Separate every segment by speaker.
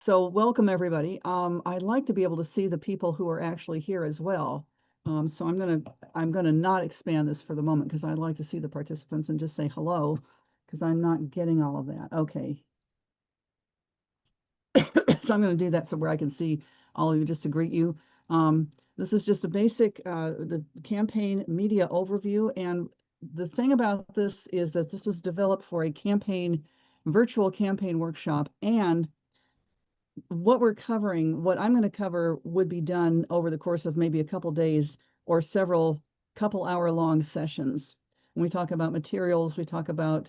Speaker 1: So welcome everybody. I'd like to be able to see the people who are actually here as well. So I'm gonna not expand this for the moment because I'd like to see the participants and just say hello because I'm not getting all of that. Okay. So I'm going to do that so where I can see all of you just to greet you. This is just a basic the campaign media overview. And the thing about this is that this was developed for a virtual campaign workshop, and what we're covering, what I'm going to cover would be done over the course of maybe a couple days or several couple hour long sessions. When we talk about materials, we talk about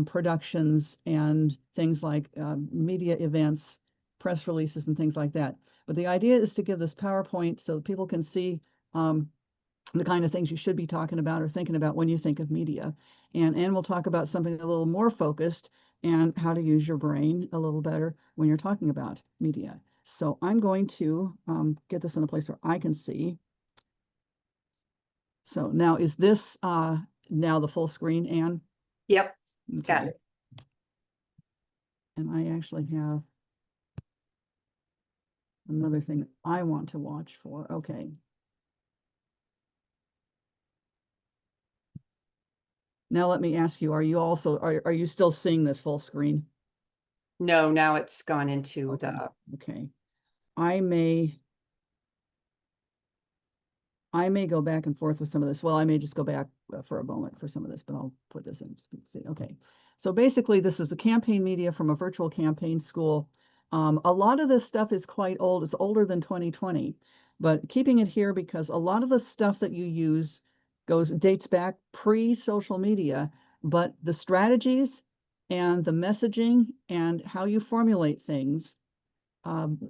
Speaker 1: productions and things like media events, press releases, and things like that. But the idea is to give this PowerPoint so that people can see the kind of things you should be talking about or thinking about when you think of media. And we'll talk about something a little more focused and how to use your brain a little better when you're talking about media. So I'm going to get this in a place where I can see. So now is this now the full screen, Anne?
Speaker 2: Yep.
Speaker 1: Okay.
Speaker 2: Got it.
Speaker 1: And I actually have another thing I want to watch for. Okay. Now let me ask you, are you still seeing this full screen?
Speaker 2: No, now it's gone into
Speaker 1: Okay.
Speaker 2: the
Speaker 1: Okay. I may go back and forth with some of this. Well, I may just go back for a moment for some of this, but I'll put this in. Okay. So basically, this is the campaign media from a virtual campaign school. A lot of this stuff is quite old. It's older than 2020, but keeping it here because a lot of the stuff that you use dates back pre-social media, but the strategies and the messaging and how you formulate things um,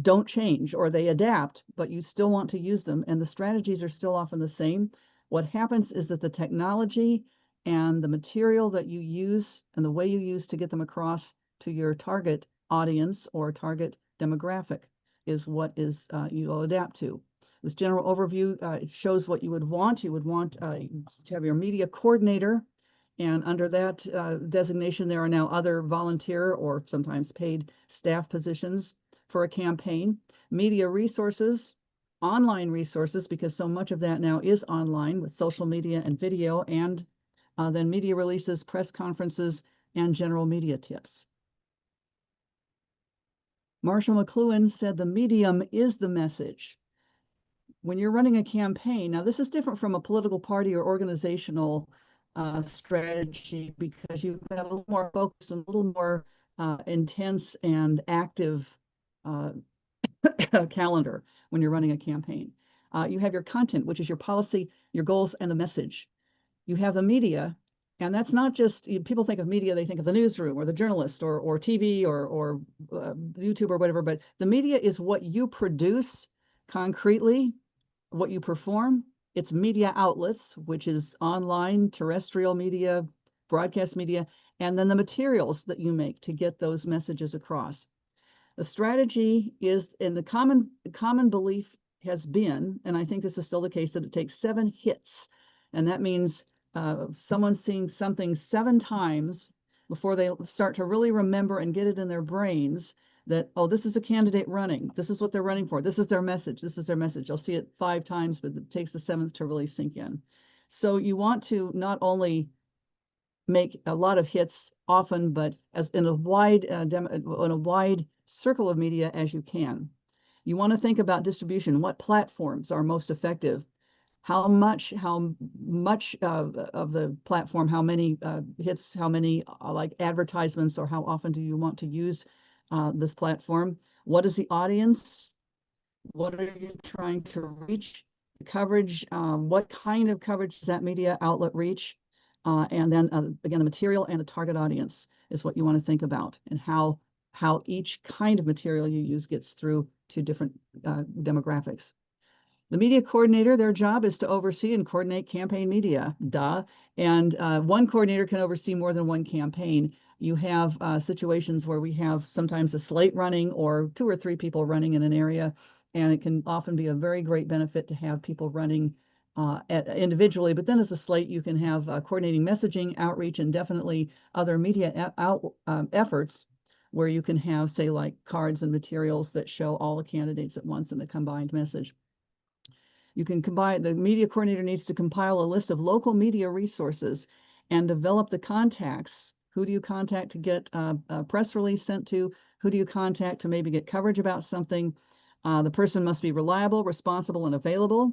Speaker 1: don't change, or they adapt, but you still want to use them, and the strategies are still often the same. What happens is that the technology and the material that you use and the way you use to get them across to your target audience or target demographic is what is you'll adapt to. This general overview it shows what you would want. You would want to have your media coordinator, and under that designation, there are now other volunteer or sometimes paid staff positions for a campaign. Media resources, online resources, because so much of that now is online with social media and video, and then media releases, press conferences, and general media tips. Marshall McLuhan said the medium is the message. When you're running a campaign, now this is different from a political party or organizational strategy because you've got a little more focused and a little more intense and active calendar when you're running a campaign. You have your content, which is your policy, your goals, and the message. You have the media, and that's not just people think of media, they think of the newsroom or the journalist or TV or YouTube or whatever, but the media is what you produce concretely, what you perform. It's media outlets, which is online, terrestrial media, broadcast media, and then the materials that you make to get those messages across. The strategy is, and the common belief has been, and I think this is still the case, that it takes 7 hits. And that means someone seeing something 7 times before they start to really remember and get it in their brains that, oh, this is a candidate running. This is what they're running for. This is their message. This is their message. They'll see it 5 times, but it takes the 7th to really sink in. So you want to not only make a lot of hits often, but as in a wide circle of media as you can. You want to think about distribution. What platforms are most effective? How much of the platform, how many hits, how many like advertisements, or how often do you want to use this platform? What is the audience? What are you trying to reach? The coverage, what kind of coverage does that media outlet reach? And then again, the material and the target audience is what you want to think about, and how each kind of material you use gets through to different demographics. The media coordinator, their job is to oversee and coordinate campaign media, and one coordinator can oversee more than one campaign. You have situations where we have sometimes a slate running or 2 or 3 people running in an area, and it can often be a very great benefit to have people running individually, but then as a slate, you can have coordinating messaging, outreach, and definitely other media efforts where you can have, say, like cards and materials that show all the candidates at once in a combined message. You can combine, the media coordinator needs to compile a list of local media resources and develop the contacts. Who do you contact to get a press release sent to? Who do you contact to maybe get coverage about something? The person must be reliable, responsible, and available.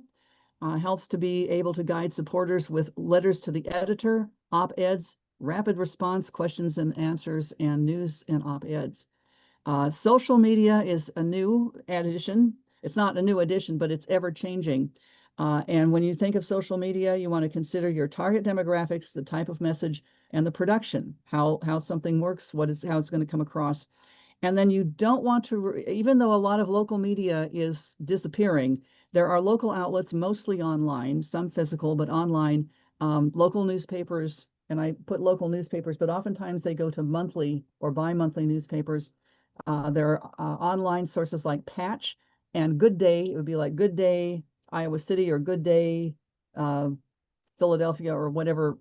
Speaker 1: Helps to be able to guide supporters with letters to the editor, op-eds, rapid response questions and answers, and news and op-eds. Social media is a new addition. It's not a new addition, but it's ever changing. And when you think of social media, you want to consider your target demographics, the type of message, and the production, how something works, how it's going to come across. And then you don't want to, even though a lot of local media is disappearing, there are local outlets, mostly online, some physical, but online, local newspapers. And I put local newspapers, but oftentimes they go to monthly or bi-monthly newspapers. There are online sources like Patch and Good Day. It would be like Good Day, Iowa City, or Good Day, Philadelphia, or whatever,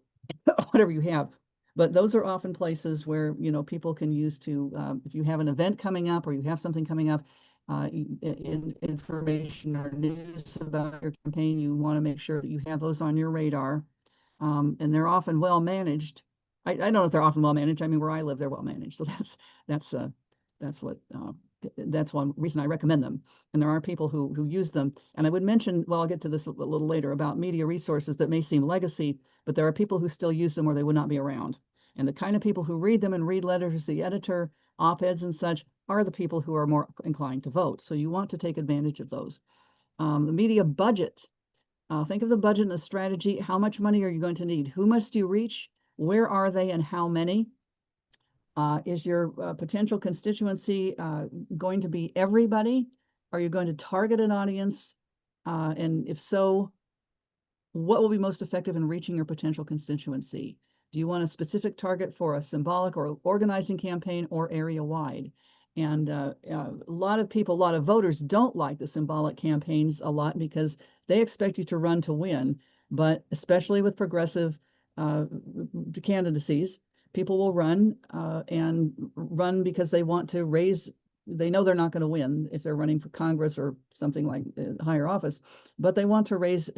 Speaker 1: whatever you have. But those are often places where, people can use to, if you have an event coming up or you have something coming up, information or news about your campaign, you want to make sure that you have those on your radar. And they're often well managed. I don't know if they're often well managed. I mean, where I live, they're well managed. So that's one reason I recommend them. And there are people who use them. And I would mention, well, I'll get to this a little later, about media resources that may seem legacy, but there are people who still use them or they would not be around. And the kind of people who read them and read letters to the editor, op-eds and such, are the people who are more inclined to vote. So you want to take advantage of those. The media budget. Think of the budget and the strategy. How much money are you going to need? Who must you reach? Where are they and how many? Is your potential constituency going to be everybody? Are you going to target an audience? And if so, what will be most effective in reaching your potential constituency? Do you want a specific target for a symbolic or organizing campaign, or area wide? And a lot of voters don't like the symbolic campaigns a lot because they expect you to run to win. But especially with progressive candidacies, people will run and run because they want to they know they're not going to win if they're running for Congress or something like higher office, but they want to raise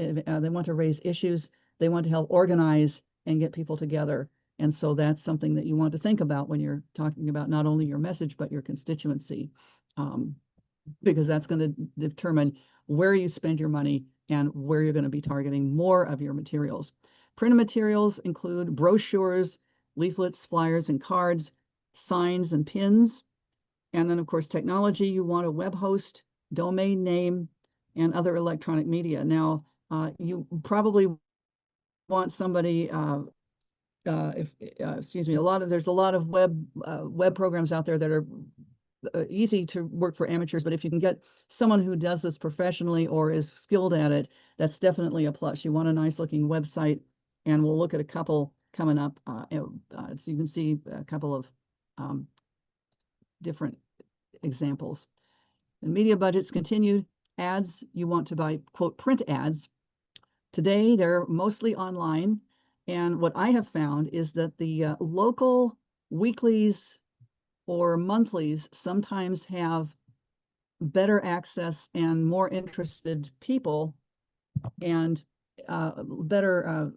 Speaker 1: issues. They want to help organize and get people together. And so that's something that you want to think about when you're talking about not only your message, but your constituency, because that's going to determine where you spend your money and where you're going to be targeting more of your materials. Printed materials include brochures, leaflets, flyers, and cards, signs and pins. And then, of course, technology, you want a web host, domain name, and other electronic media. Now, you probably want somebody, there's a lot of web programs out there that are easy to work for amateurs, but if you can get someone who does this professionally or is skilled at it, that's definitely a plus. You want a nice looking website, and we'll look at a couple coming up. So you can see a couple of different examples. And media budgets continued. Ads, you want to buy, quote, print ads. Today, they're mostly online. And what I have found is that the local weeklies or monthlies sometimes have better access and more interested people, and they're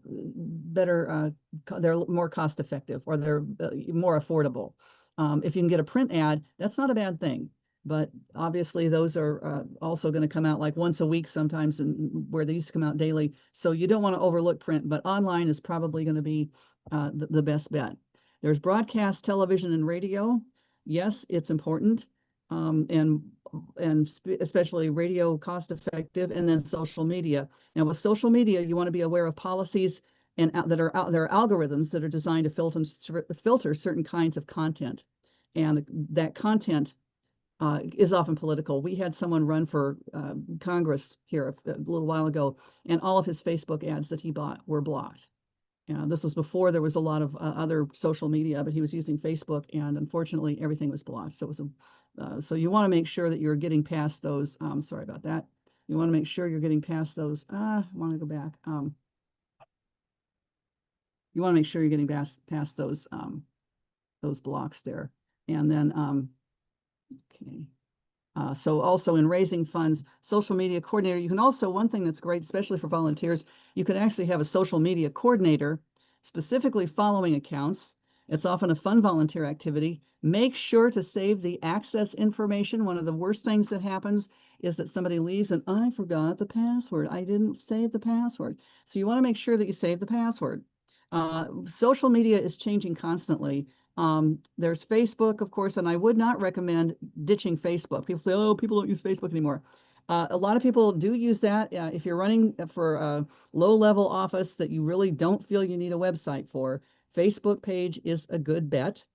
Speaker 1: more cost effective, or they're more affordable. If you can get a print ad, that's not a bad thing. But obviously those are also going to come out like once a week sometimes, and where they used to come out daily. So you don't want to overlook print, but online is probably going to be the best bet. There's broadcast television and radio. Yes, it's important. And especially radio, cost effective, and then social media. Now with social media, you want to be aware of policies and there are algorithms that are designed to filter certain kinds of content. And that content is often political. We had someone run for Congress here a little while ago, and all of his Facebook ads that he bought were blocked. This was before there was a lot of other social media, but he was using Facebook, and unfortunately everything was blocked. So it was so you want to make sure that you're getting past those. Sorry about that. You want to make sure you're getting past those. I want to go back. You want to make sure you're getting past those blocks there. And then, okay. So also in raising funds, social media coordinator, you can also, one thing that's great, especially for volunteers, you can actually have a social media coordinator specifically following accounts. It's often a fun volunteer activity. Make sure to save the access information. One of the worst things that happens is that somebody leaves and I forgot the password. I didn't save the password. So you want to make sure that you save the password. Social media is changing constantly. There's Facebook, of course, and I would not recommend ditching Facebook. People say, oh, people don't use Facebook anymore. A lot of people do use that. If you're running for a low-level office that you really don't feel you need a website for, Facebook page is a good bet.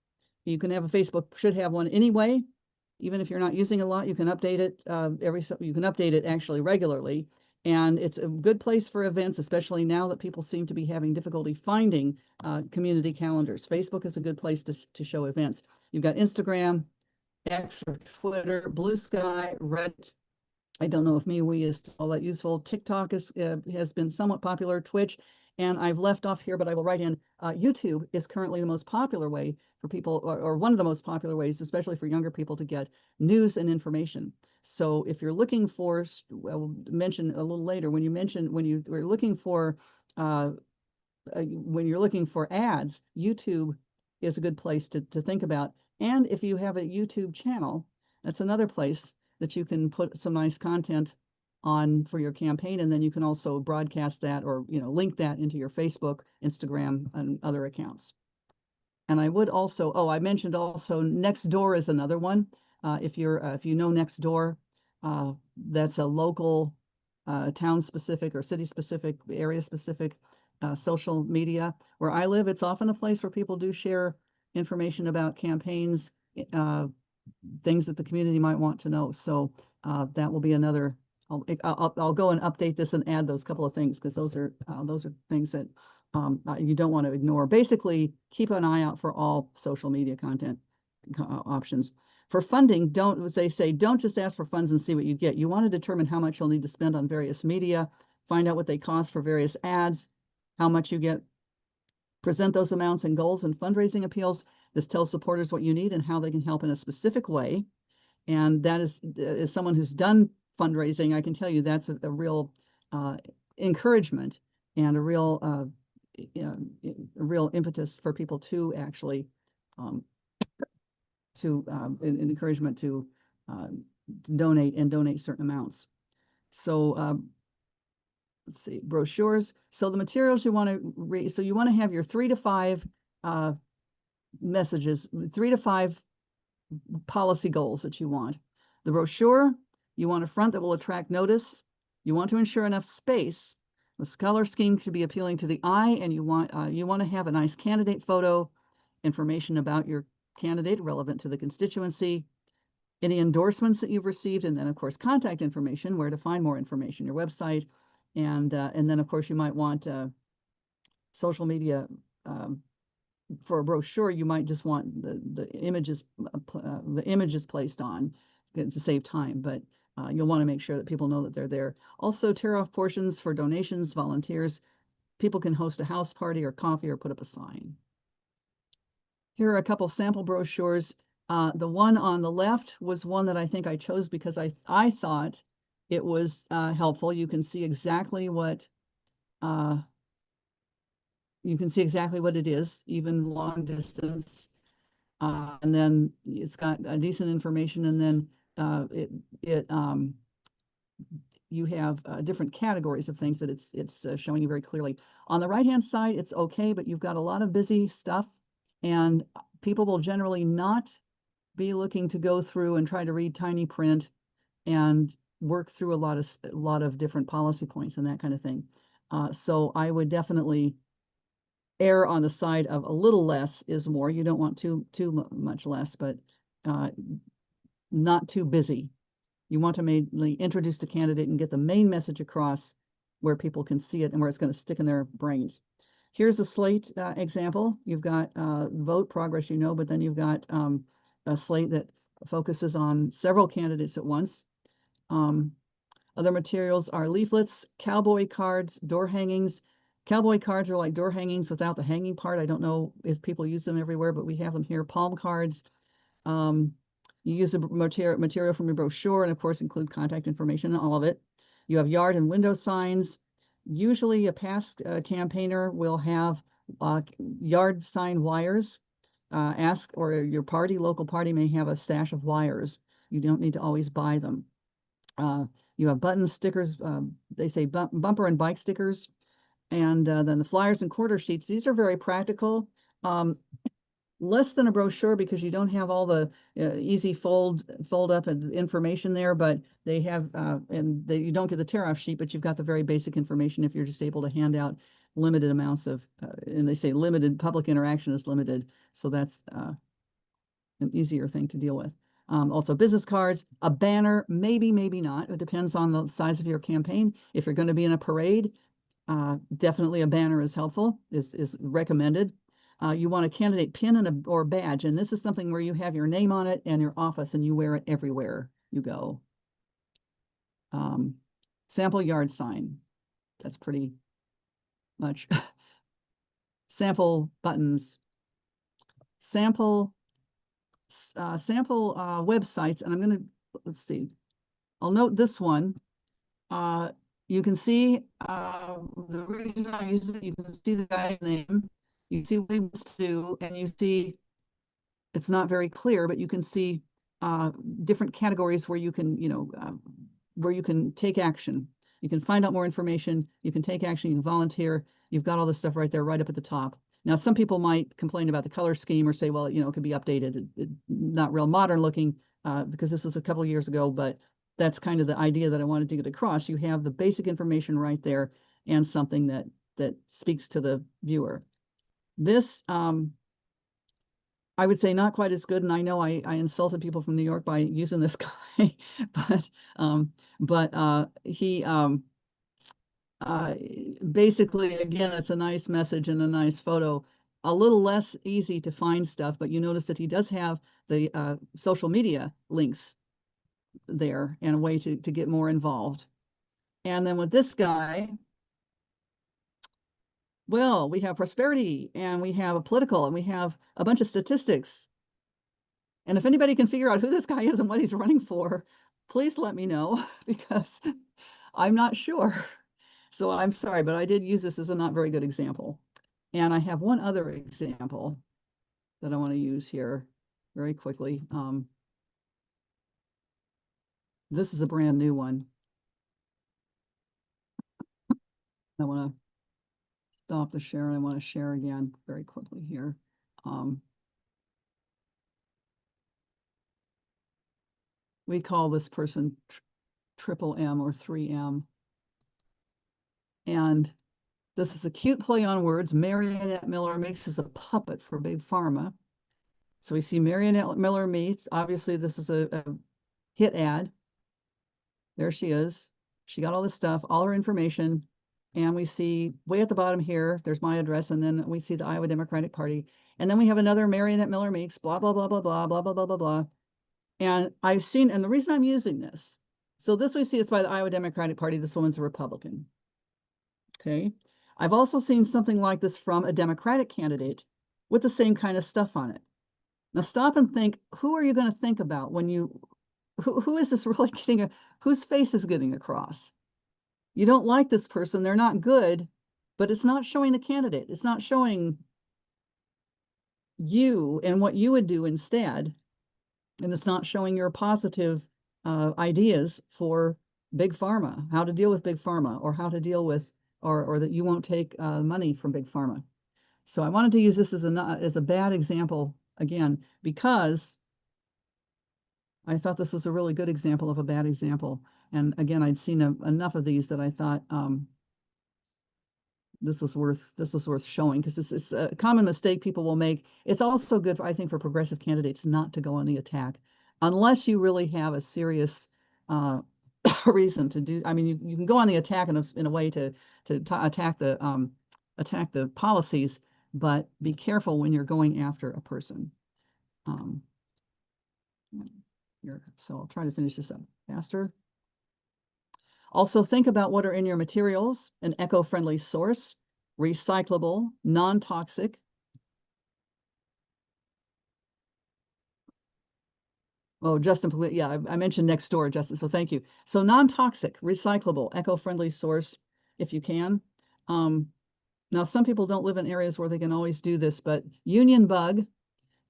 Speaker 1: You can have a Facebook, should have one anyway. Even if you're not using a lot, you can update it you can update it actually regularly. And it's a good place for events, especially now that people seem to be having difficulty finding community calendars. Facebook is a good place to show events. You've got Instagram, X or Twitter, Blue Sky, Reddit. I don't know if MeWe is all that useful. TikTok has been somewhat popular, Twitch, and I've left off here, but I will write in. YouTube is currently the most popular way for people, or one of the most popular ways, especially for younger people, to get news and information. So if you're looking for, we'll mention a little later, when you were looking for when you're looking for ads, YouTube is a good place to think about. And if you have a YouTube channel, that's another place that you can put some nice content on for your campaign. And then you can also broadcast that or, link that into your Facebook, Instagram, and other accounts. And I would also, I mentioned also Nextdoor is another one. If you know Nextdoor, that's a local, town specific or city specific, area specific social media. Where I live, it's often a place where people do share information about campaigns, things that the community might want to know. So that will be another. I'll go and update this and add those couple of things because those are things that you don't want to ignore. Basically, keep an eye out for all social media content options. For funding, don't just ask for funds and see what you get. You want to determine how much you'll need to spend on various media, find out what they cost for various ads, how much you get, present those amounts and goals and fundraising appeals. This tells supporters what you need and how they can help in a specific way. And that is, as someone who's done fundraising, I can tell you that's a real encouragement and a real impetus for people to actually an encouragement to donate certain amounts. So let's see, brochures. So the materials you want to read, so you want to have your 3 to 5 messages, 3 to 5 policy goals that you want. The brochure, you want a front that will attract notice. You want to ensure enough space. The color scheme should be appealing to the eye, and you want to have a nice candidate photo, information about your candidate relevant to the constituency, any endorsements that you've received, and then of course contact information, where to find more information, your website, and then of course you might want social media. For a brochure, you might just want the images placed on to save time, but you'll want to make sure that people know that they're there. Also, tear off portions for donations, volunteers. People can host a house party or coffee or put up a sign. Here are a couple sample brochures. The one on the left was one that I think I chose because I thought it was helpful. You can see exactly what it is, even long distance. And then it's got decent information, and then you have different categories of things that it's showing you very clearly. On the right-hand side, it's okay, but you've got a lot of busy stuff, and people will generally not be looking to go through and try to read tiny print and work through a lot of different policy points and that kind of thing. So I would definitely err on the side of a little less is more. You don't want too much less, but not too busy. You want to mainly introduce the candidate and get the main message across where people can see it and where it's going to stick in their brains. Here's a slate example. You've got vote progress, but then you've got a slate that focuses on several candidates at once. Other materials are leaflets, cowboy cards, door hangings. Cowboy cards are like door hangings without the hanging part. I don't know if people use them everywhere, but we have them here. Palm cards, You use the material from your brochure and of course include contact information and all of it. You have yard and window signs. Usually a past campaigner will have yard sign wires. Or your local party may have a stash of wires. You don't need to always buy them. You have button stickers, they say bumper and bike stickers. And then the flyers and quarter sheets, these are very practical. Less than a brochure because you don't have all the easy fold up and information there, but they have, you don't get the tear off sheet, but you've got the very basic information if you're just able to hand out limited amounts of, and they say limited public interaction is limited. So that's an easier thing to deal with. Also business cards, a banner, maybe, maybe not. It depends on the size of your campaign. If you're going to be in a parade, definitely a banner is helpful, is recommended. You want a candidate pin or badge, and this is something where you have your name on it and your office, and you wear it everywhere you go. Sample yard sign, that's pretty much. Sample buttons, sample websites, and I'm going to, let's see, I'll note this one. You can see the reason I use it, you can see the guy's name, you see what he wants to do, and you see it's not very clear, but you can see different categories where you can, where you can take action. You can find out more information, you can take action, you can volunteer. You've got all this stuff right there, right up at the top. Now, some people might complain about the color scheme or say, well, it could be updated, not real modern looking, because this was a couple of years ago, but that's kind of the idea that I wanted to get across. You have the basic information right there and something that speaks to the viewer. This, I would say not quite as good, and I know I insulted people from New York by using this guy, but he basically, again, it's a nice message and a nice photo. A little less easy to find stuff, but you notice that he does have the social media links there and a way to get more involved. And then with this guy, well, we have prosperity and we have a political and we have a bunch of statistics. And if anybody can figure out who this guy is and what he's running for, please let me know because I'm not sure. So I'm sorry, but I did use this as a not very good example. And I have one other example that I want to use here very quickly. This is a brand new one. I want to stop the share and I want to share again very quickly here. We call this person Triple M or 3M. And this is a cute play on words. Marionette Miller makes us a puppet for Big Pharma. So we see Marionette Miller meets. Obviously, this is a hit ad. There she is. She got all this stuff, all her information. And we see way at the bottom here, there's my address. And then we see the Iowa Democratic Party. And then we have another Marionette Miller meets, blah, blah, blah, blah, blah, blah, blah, blah, blah, blah. And I've seen, and the reason I'm using this, so this we see is by the Iowa Democratic Party. This woman's a Republican. Okay. I've also seen something like this from a Democratic candidate with the same kind of stuff on it. Now stop and think, who are you going to think about when who is this really getting, whose face is getting across? You don't like this person, they're not good, but it's not showing the candidate. It's not showing you and what you would do instead. And it's not showing your positive ideas for Big Pharma, how to deal with Big Pharma or how to deal with, or that you won't take money from Big Pharma. So I wanted to use this as a bad example again, because I thought this was a really good example of a bad example. And again, I'd seen enough of these that I thought this was worth showing, because it's a common mistake people will make. It's also good, I think, for progressive candidates not to go on the attack unless you really have a serious reason to do. I mean, you can go on the attack in a way to attack the policies, but be careful when you're going after a person. So I'll try to finish this up faster. Also think about what are in your materials: an eco-friendly source, recyclable, non-toxic. Oh, Justin, yeah, I mentioned next door, Justin, so thank you. So non-toxic, recyclable, eco-friendly source, if you can. Um, Now, some people don't live in areas where they can always do this, but union bug,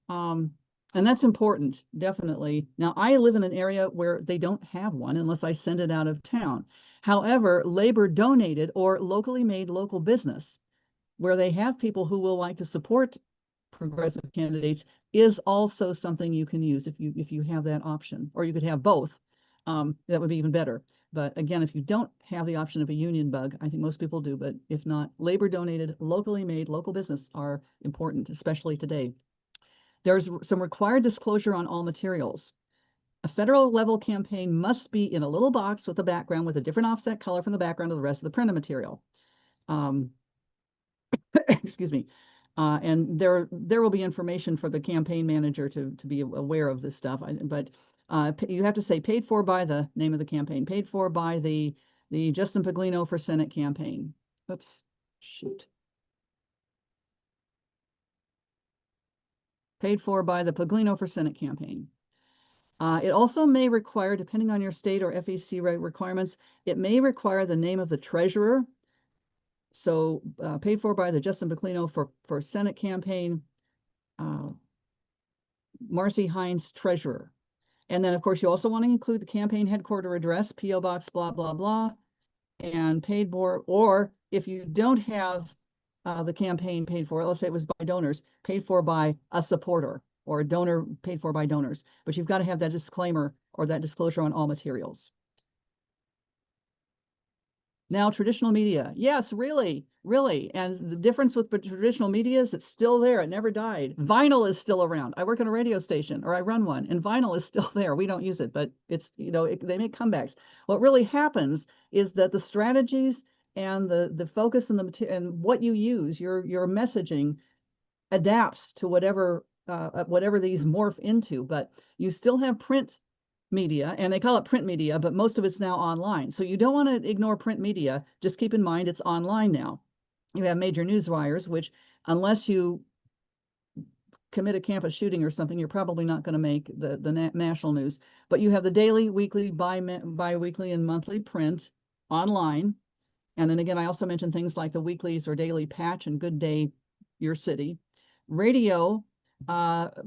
Speaker 1: um, and that's important, definitely. Now, I live in an area where they don't have one unless I send it out of town. However, labor donated or locally made local business, where they have people who will like to support progressive candidates, is also something you can use if you have that option, or you could have both. That would be even better. But again, if you don't have the option of a union bug, I think most people do, but if not, labor donated, locally made, local business are important, especially today. There's some required disclosure on all materials. A federal level campaign must be in a little box with a background with a different offset color from the background of the rest of the printed material. Um, excuse me. And there will be information for the campaign manager to be aware of this stuff. But you have to say paid for by the name of the campaign, paid for by the Justin Paglino for Senate campaign. Oops, shoot. Paid for by the Paglino for Senate campaign. It also may require, depending on your state or FEC requirements, it may require the name of the treasurer. So paid for by the Justin Paglino for Senate campaign, Marcy Hines, treasurer. And then, of course, you also want to include the campaign headquarter address, P.O. Box, blah, blah, blah, and paid for, or if you don't have the campaign paid for, let's say it was by donors, paid for by a supporter or a donor paid for by donors, but you've got to have that disclaimer or that disclosure on all materials. Now, traditional media. Yes, really, really. And the difference with traditional media is it's still there. It never died. Vinyl is still around. I work on a radio station, or I run one, and vinyl is still there. We don't use it, but it's, they make comebacks. What really happens is that the strategies and the focus and and what you use, your messaging adapts to whatever these morph into, but you still have print media, and they call it print media, but most of it's now online. So you don't want to ignore print media. Just keep in mind it's online now. You have major news wires, which unless you commit a campus shooting or something, you're probably not going to make the national news. But you have the daily, weekly, bi-weekly, and monthly print online. And then again, I also mentioned things like the weeklies or daily patch and Good Day, Your City. Radio,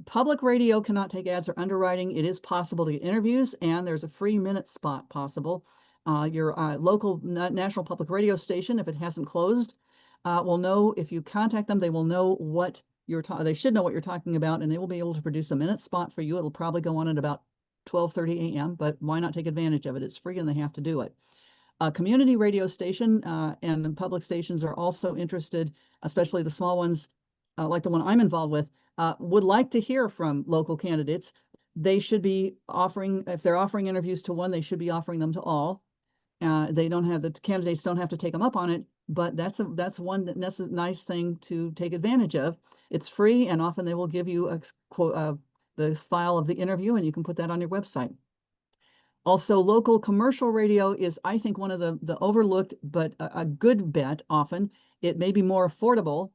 Speaker 1: public radio cannot take ads or underwriting. It is possible to get interviews, and there's a free minute spot possible. Your local national public radio station, if it hasn't closed, will know if you contact them, they will know what they should know what you're talking about, and they will be able to produce a minute spot for you. It'll probably go on at about 12:30 a.m., but why not take advantage of it? It's free and they have to do it. A community radio station and public stations are also interested, especially the small ones, like the one I'm involved with, would like to hear from local candidates. They should be offering, if they're offering interviews to one, they should be offering them to all. The candidates don't have to take them up on it, but that's one nice thing to take advantage of. It's free, and often they will give you the file of the interview, and you can put that on your website. Also, local commercial radio is, I think, one of the overlooked, but a good bet often. It may be more affordable.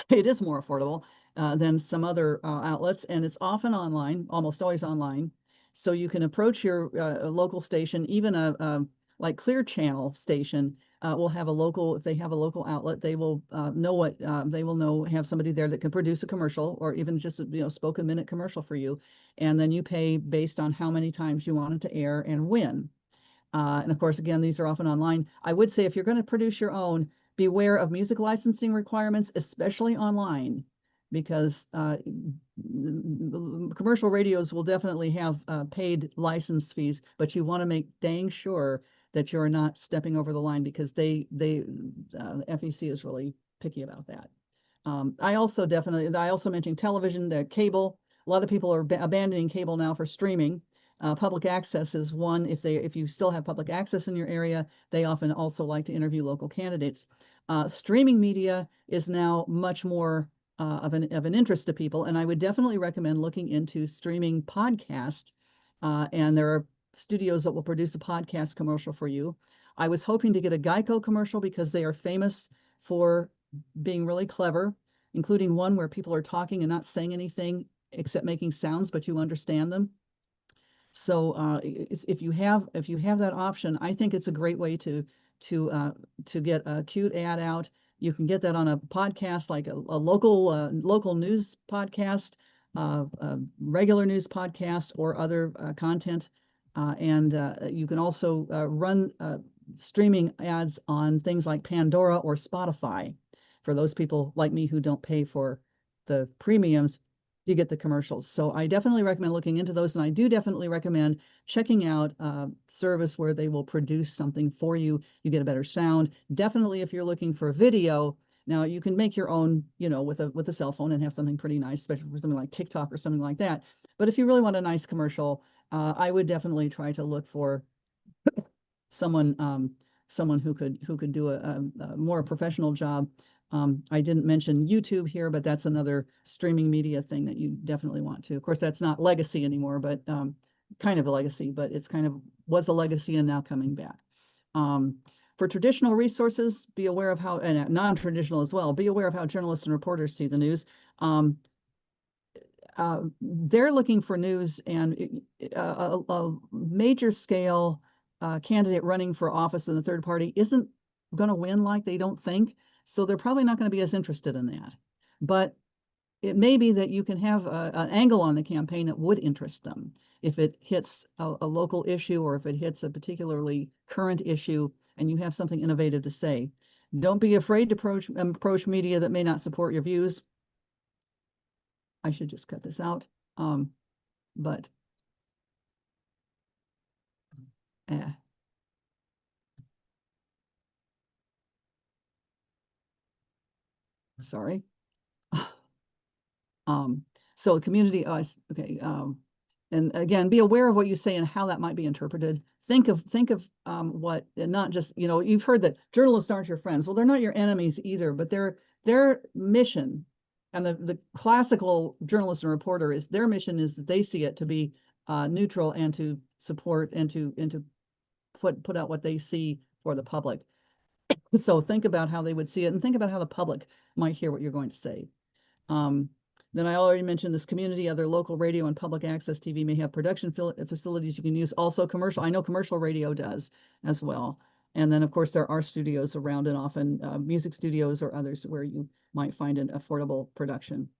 Speaker 1: It is more affordable than some other outlets, and it's often online, almost always online. So you can approach your local station, even a like Clear Channel station will have a local, if they have a local outlet, they will have somebody there that can produce a commercial, or even just a spoken minute commercial for you. And then you pay based on how many times you want it to air and when. And of course, again, these are often online. I would say if you're going to produce your own, beware of music licensing requirements, especially online, because commercial radios will definitely have paid license fees, but you want to make dang sure that you're not stepping over the line, because the FEC is really picky about that. I also mentioned television, the cable. A lot of people are abandoning cable now for streaming. Public access is one. If you still have public access in your area, they often also like to interview local candidates. Streaming media is now much more of an interest to people, and I would definitely recommend looking into streaming podcast. And there are studios that will produce a podcast commercial for you. I was hoping to get a Geico commercial because they are famous for being really clever, including one where people are talking and not saying anything except making sounds, but you understand them. So if you have that option, I think it's a great way to get a cute ad out. You can get that on a podcast, like a local news podcast, regular news podcast, or other content. And you can also run streaming ads on things like Pandora or Spotify. For those people like me who don't pay for the premiums, you get the commercials. So I definitely recommend looking into those. And I do definitely recommend checking out a service where they will produce something for you. You get a better sound. Definitely if you're looking for video, now you can make your own, with a cell phone and have something pretty nice, especially for something like TikTok or something like that. But if you really want a nice commercial, I would definitely try to look for someone someone who could do a more professional job. I didn't mention YouTube here, but that's another streaming media thing that you definitely want to. Of course, that's not legacy anymore, but kind of a legacy, but it's kind of was a legacy and now coming back. For traditional resources, be aware of how, and non-traditional as well, be aware of how journalists and reporters see the news. They're looking for news, and a major scale candidate running for office in the third party isn't going to win like they don't think. So they're probably not going to be as interested in that. But it may be that you can have an angle on the campaign that would interest them if it hits a local issue, or if it hits a particularly current issue and you have something innovative to say. Don't be afraid to approach media that may not support your views. I should just cut this out. But sorry. So community, okay. And again, be aware of what you say and how that might be interpreted. Think of what, and not just, you've heard that journalists aren't your friends. Well, they're not your enemies either, but their mission, and the classical journalist and reporter, is their mission is that they see it to be neutral and to support and to put out what they see for the public. So think about how they would see it, and think about how the public might hear what you're going to say. Then I already mentioned this community, other local radio and public access TV may have production facilities you can use. Also commercial, I know commercial radio does as well. And then of course there are studios around, and often music studios or others where you might find an affordable production.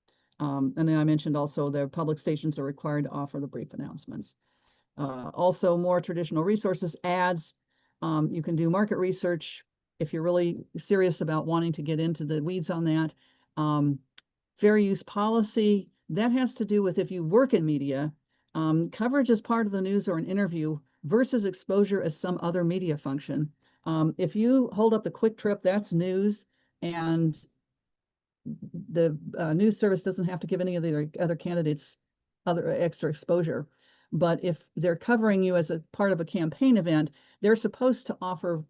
Speaker 1: And then I mentioned also the public stations are required to offer the brief announcements. Also more traditional resources, ads. You can do market research if you're really serious about wanting to get into the weeds on that. Fair use policy, that has to do with if you work in media, coverage as part of the news or an interview versus exposure as some other media function. If you hold up the quick trip, that's news, and the news service doesn't have to give any of the other candidates other extra exposure. But if they're covering you as a part of a campaign event, they're supposed to offer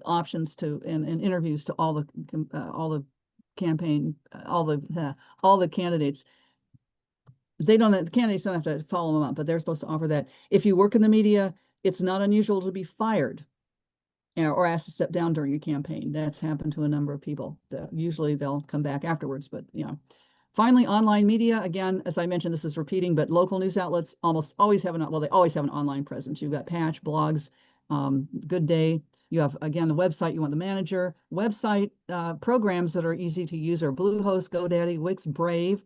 Speaker 1: options to and interviews to all the campaign, all the candidates. The candidates don't have to follow them up, but they're supposed to offer that. If you work in the media, it's not unusual to be fired or asked to step down during a campaign. That's happened to a number of people. Usually they'll come back afterwards, but Finally, online media. Again, as I mentioned, this is repeating, but local news outlets almost always have they always have an online presence. You've got Patch, blogs, Good Day. You have, again, the website, you want the manager. Website programs that are easy to use are Bluehost, GoDaddy, Wix, Brave.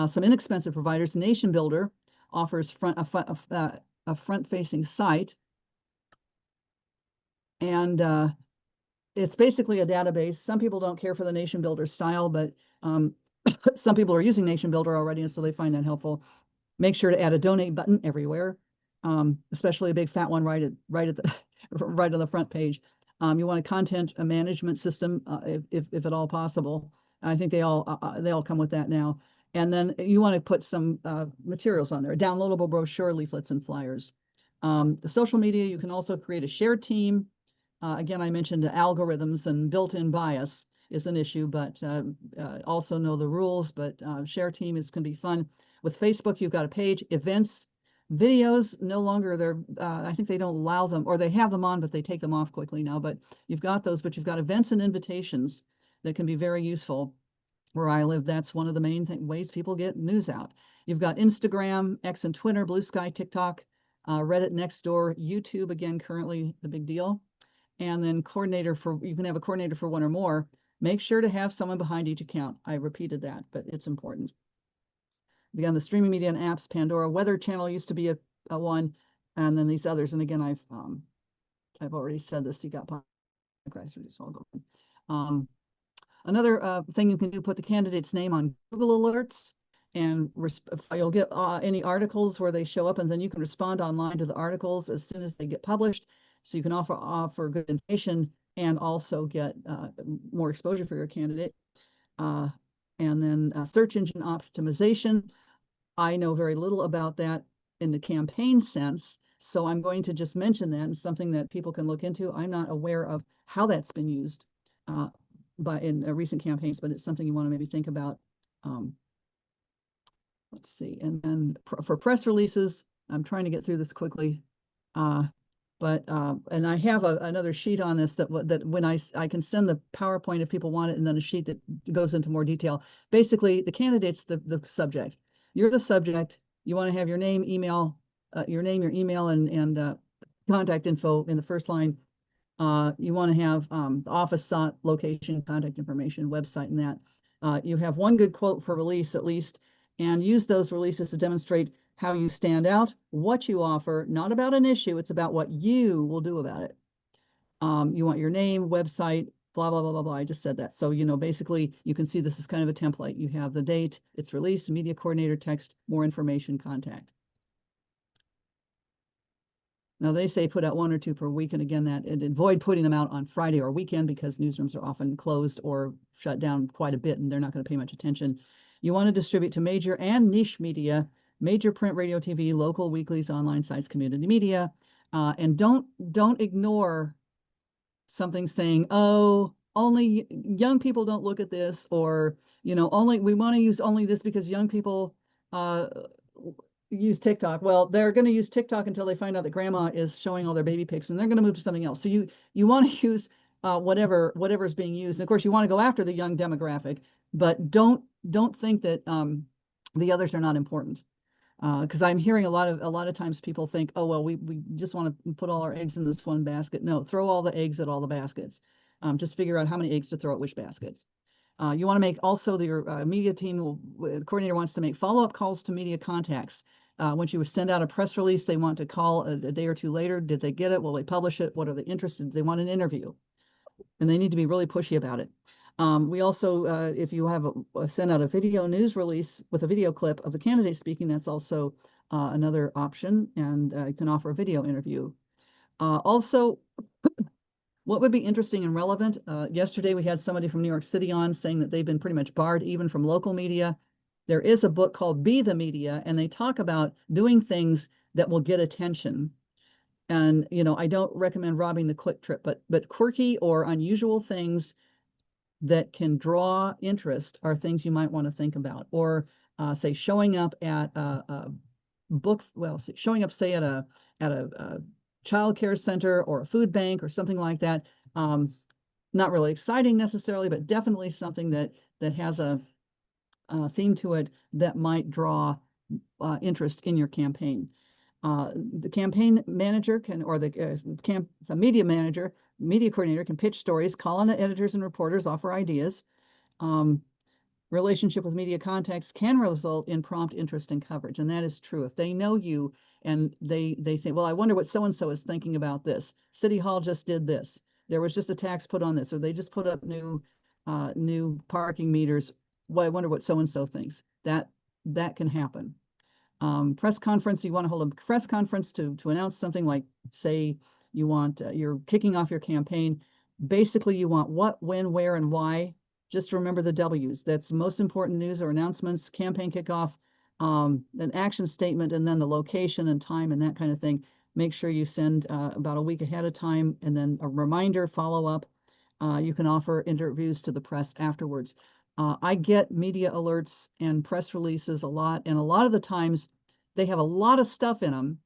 Speaker 1: Some inexpensive providers. Nation Builder offers a front-facing site. And it's basically a database. Some people don't care for the Nation Builder style, but some people are using Nation Builder already, and so they find that helpful. Make sure to add a donate button everywhere, especially a big fat one right at the right on the front page. You want a content management system if at all possible. I think they all come with that now. And then you want to put some materials on there, a downloadable brochure, leaflets, and flyers. The social media, you can also create a shared team. Again, I mentioned algorithms and built-in bias is an issue, but also know the rules. But share team can be fun. With Facebook, you've got a page. Events, videos, no longer I think they don't allow them, or they have them on, but they take them off quickly now. But you've got those, but you've got events and invitations that can be very useful. where I live, that's one of the main ways people get news out. You've got Instagram, X and Twitter, Blue Sky, TikTok, Reddit, Nextdoor, YouTube, again, currently the big deal. And then you can have a coordinator for one or more. Make sure to have someone behind each account. I repeated that, but it's important. Again, the streaming media and apps, Pandora, Weather Channel used to be a one, and then these others. And again, I've already said this. You got podcast, it's all going. Another thing you can do, put the candidate's name on Google Alerts, and you'll get any articles where they show up, and then you can respond online to the articles as soon as they get published. So you can offer good information and also get more exposure for your candidate. And then search engine optimization. I know very little about that in the campaign sense, so I'm going to just mention that as something that people can look into. I'm not aware of how that's been used in recent campaigns, but it's something you want to maybe think about. Let's see, and then for press releases, I'm trying to get through this quickly. And I have another sheet on this that when I can send the PowerPoint if people want it, and then a sheet that goes into more detail. Basically, the candidate's the subject. You're the subject. You want to have your name, email, your email, and contact info in the first line. You want to have the office location, contact information, website, and that. You have one good quote for release at least, and use those releases to demonstrate how you stand out, what you offer, not about an issue, it's about what you will do about it. You want your name, website, blah, blah, blah, blah, blah. I just said that. So, basically you can see this is kind of a template. You have the date, it's released, media coordinator, text, more information, contact. Now they say put out 1 or 2 per week. And again, and avoid putting them out on Friday or weekend because newsrooms are often closed or shut down quite a bit and they're not going to pay much attention. You want to distribute to major and niche media, major print, radio, TV, local weeklies, online sites, community media. And don't ignore something saying, oh, only young people don't look at this, or, we want to use only this because young people use TikTok. Well, they're going to use TikTok until they find out that grandma is showing all their baby pics and they're going to move to something else. So you want to use whatever is being used. And of course you want to go after the young demographic, but don't think that the others are not important. Because I'm hearing a lot of times people think, oh, well, we just want to put all our eggs in this one basket. No, throw all the eggs at all the baskets. Just figure out how many eggs to throw at which baskets. You want to make also your media team coordinator wants to make follow-up calls to media contacts. Once you send out a press release, they want to call a day or two later. Did they get it? Will they publish it? What are they interested? They want an interview, and they need to be really pushy about it. We also, if you have send out a video news release with a video clip of the candidate speaking, that's also another option, and you can offer a video interview. Also, what would be interesting and relevant? Yesterday, we had somebody from New York City on saying that they've been pretty much barred even from local media. There is a book called Be the Media, and they talk about doing things that will get attention. And, I don't recommend robbing the quick trip, but quirky or unusual things that can draw interest are things you might want to think about. Or say showing up at a book, showing up, say, at a child care center or a food bank or something like that. Not really exciting necessarily, but definitely something that has a theme to it that might draw interest in your campaign. The campaign manager the media manager, media coordinator can pitch stories, call on the editors and reporters, offer ideas. Relationship with media contacts can result in prompt interest and coverage, and that is true. If they know you and they say, well, I wonder what so-and-so is thinking about this. City Hall just did this. There was just a tax put on this, or they just put up new parking meters. Well, I wonder what so-and-so thinks. That can happen. Press conference, you want to hold a press conference to announce something like, say, you want, you're kicking off your campaign. Basically, you want what, when, where, and why. Just remember the W's. That's the most important news or announcements, campaign kickoff, an action statement, and then the location and time and that kind of thing. Make sure you send about a week ahead of time, and then a reminder, follow up. You can offer interviews to the press afterwards. I get media alerts and press releases a lot, and a lot of the times they have a lot of stuff in them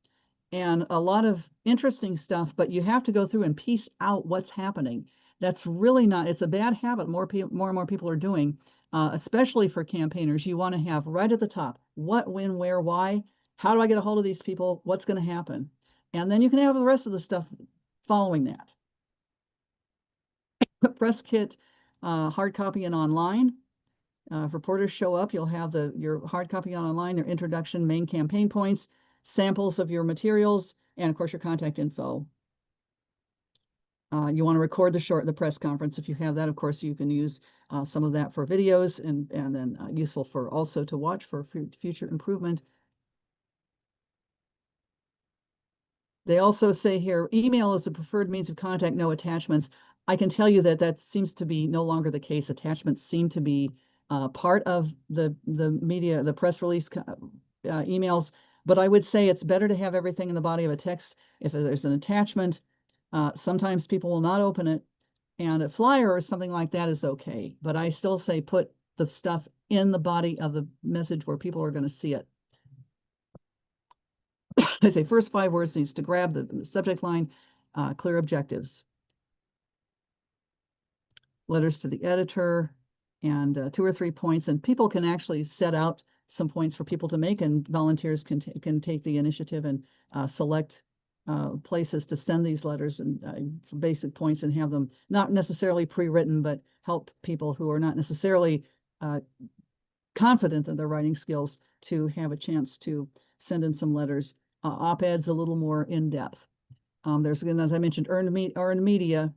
Speaker 1: and a lot of interesting stuff, but you have to go through and piece out what's happening. That's really not, it's a bad habit more and more people are doing. especially for campaigners, you want to have right at the top, what, when, where, why, how do I get a hold of these people, what's going to happen? And then you can have the rest of the stuff following that. Press kit, hard copy and online. If reporters show up, you'll have your hard copy on online, their introduction, main campaign points, samples of your materials, and of course your contact info. You want to record the press conference. If you have that, of course, you can use some of that for videos and then useful for also to watch for future improvement. They also say here, email is a preferred means of contact, no attachments. I can tell you that that seems to be no longer the case. Attachments seem to be part of the media, the press release emails, but I would say it's better to have everything in the body of a text. If there's an attachment, sometimes people will not open it, and a flyer or something like that is okay. But I still say put the stuff in the body of the message where people are going to see it. I say first 5 words needs to grab the subject line, clear objectives. Letters to the editor, and 2 or 3 points. And people can actually set out some points for people to make, and volunteers can take the initiative and select places to send these letters and basic points, and have them not necessarily pre-written, but help people who are not necessarily confident in their writing skills to have a chance to send in some letters. Op-eds a little more in depth. There's, again, as I mentioned, earned media.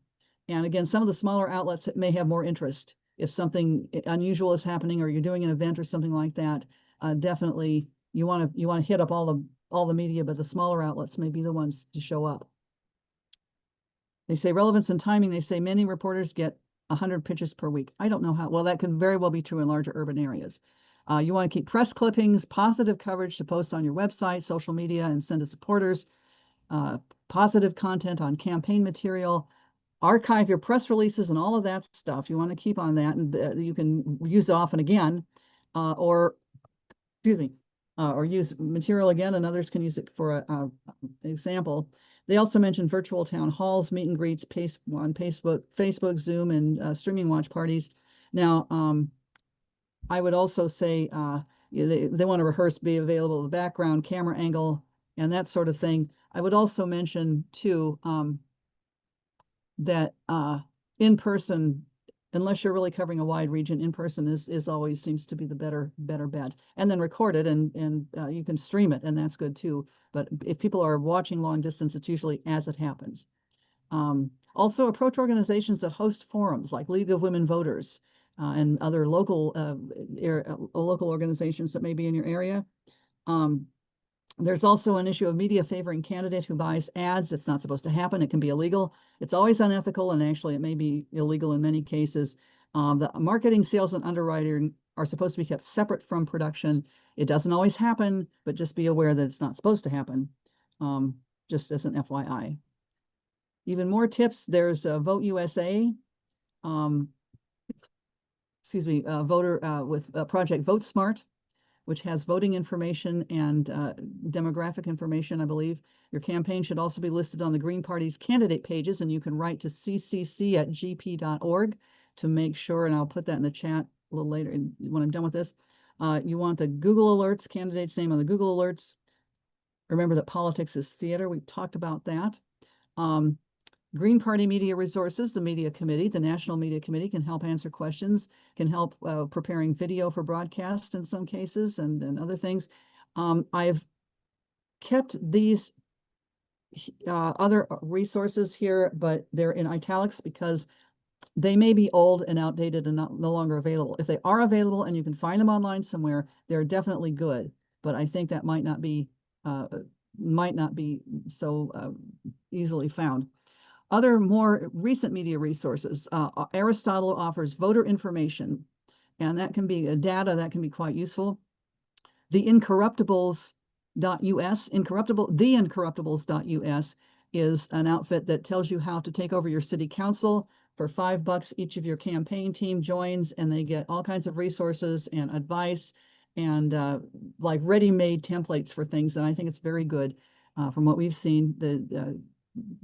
Speaker 1: And again, some of the smaller outlets may have more interest. If something unusual is happening, or you're doing an event or something like that, definitely you want to hit up all the media, but the smaller outlets may be the ones to show up. They say relevance and timing. They say many reporters get 100 pitches per week. I don't know how well that could very well be true in larger urban areas. You want to keep press clippings, positive coverage to post on your website, social media, and send to supporters. Positive content on campaign material. Archive your press releases and all of that stuff. You want to keep on that, and you can use it often again, or use material again, and others can use it for an example. They also mentioned virtual town halls, meet and greets, on Facebook, Zoom, and streaming watch parties. Now, I would also say they want to rehearse, be available, the background, camera angle, and that sort of thing. I would also mention too that in person, unless you're really covering a wide region, in person is always seems to be the better bet. And then record it, and you can stream it, and that's good too. But if people are watching long distance, it's usually as it happens. Also, approach organizations that host forums like League of Women Voters and other local organizations that may be in your area. There's also an issue of media favoring candidate who buys ads. That's not supposed to happen. It can be illegal. It's always unethical, and actually it may be illegal in many cases. The marketing, sales, and underwriting are supposed to be kept separate from production. It doesn't always happen, but just be aware that it's not supposed to happen, just as an FYI. Even more tips, there's Vote USA. Voter with Project Vote Smart, which has voting information and demographic information, I believe. Your campaign should also be listed on the Green Party's candidate pages, and you can write to ccc@gp.org to make sure, and I'll put that in the chat a little later when I'm done with this. You want the Google Alerts, candidate's name on the Google Alerts. Remember that politics is theater. We talked about that. Green Party Media Resources, the Media Committee, the National Media Committee, can help answer questions, can help preparing video for broadcast in some cases, and other things. I've kept these other resources here, but they're in italics because they may be old and outdated and no longer available. If they are available and you can find them online somewhere, they're definitely good. But I think that might not be so easily found. Other more recent media resources, Aristotle offers voter information, and that can be data that can be quite useful. The Incorruptibles.us, theincorruptibles.us is an outfit that tells you how to take over your city council. For $5, each of your campaign team joins, and they get all kinds of resources and advice and like ready-made templates for things. And I think it's very good. From what we've seen, the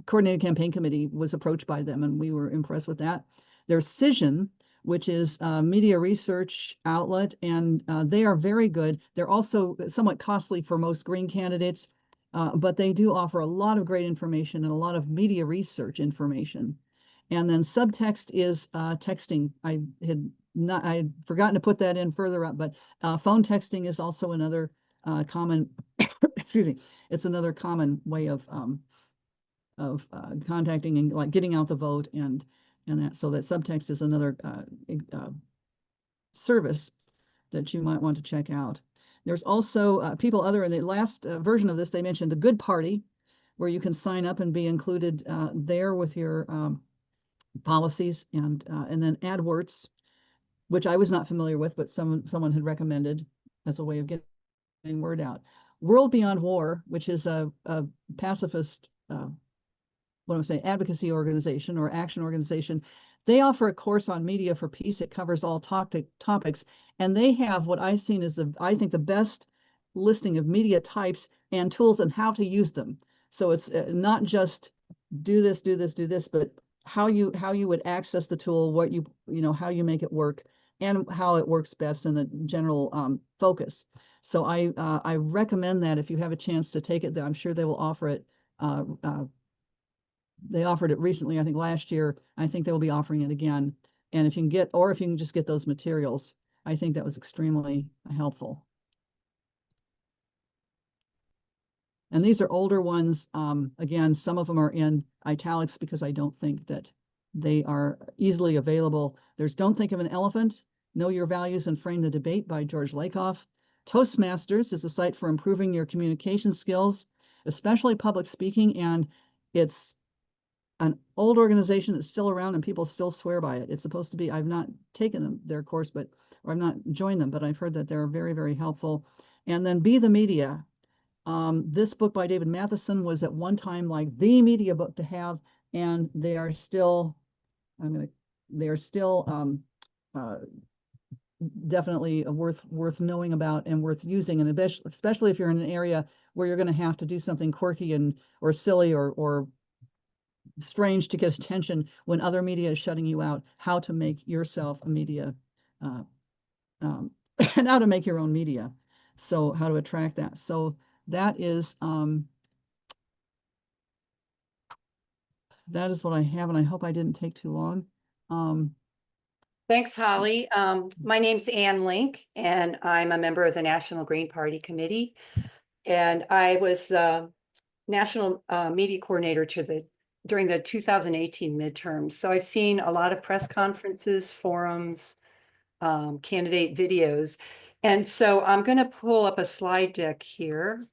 Speaker 1: Coordinated Campaign Committee was approached by them, and we were impressed with that. There's Cision, which is a media research outlet, and they are very good. They're also somewhat costly for most Green candidates, but they do offer a lot of great information and a lot of media research information. And then Subtext is texting. I had forgotten to put that in further up, but phone texting is also another common, excuse me, it's another common way of contacting and like getting out the vote and that. So that Subtext is another service that you might want to check out. There's also people other in the last version of this, they mentioned the Good Party, where you can sign up and be included there with your policies, and then AdWords, which I was not familiar with, but someone had recommended as a way of getting word out. World Beyond War, which is a pacifist what do I say, advocacy organization or action organization. They offer a course on media for peace. It covers all topics, and they have what I've seen is I think the best listing of media types and tools and how to use them. So it's not just do this, but how you would access the tool, what how you make it work, and how it works best in the general focus. So I recommend that if you have a chance to take it, I'm sure they will offer it. They offered it recently, I think last year. I think they will be offering it again. And if you can just get those materials, I think that was extremely helpful. And these are older ones. Again, some of them are in italics because I don't think that they are easily available. There's Don't Think of an Elephant, Know Your Values and Frame the Debate by George Lakoff. Toastmasters is a site for improving your communication skills, especially public speaking. And it's an old organization that's still around and people still swear by it. It's supposed to be, I've not taken their course, or I've not joined them, but I've heard that they're very, very helpful. And then Be the Media. This book by David Matheson was at one time like the media book to have, and they are still, definitely worth knowing about and worth using, and especially if you're in an area where you're going to have to do something quirky or silly or strange to get attention when other media is shutting you out, how to make yourself a media and how to make your own media. So how to attract that. So that is what I have, and I hope I didn't take too long.
Speaker 2: Thanks, Holly. My name's Ann Link, and I'm a member of the National Green Party Committee. And I was National Media Coordinator during the 2018 midterms. So I've seen a lot of press conferences, forums, candidate videos. And so I'm going to pull up a slide deck here.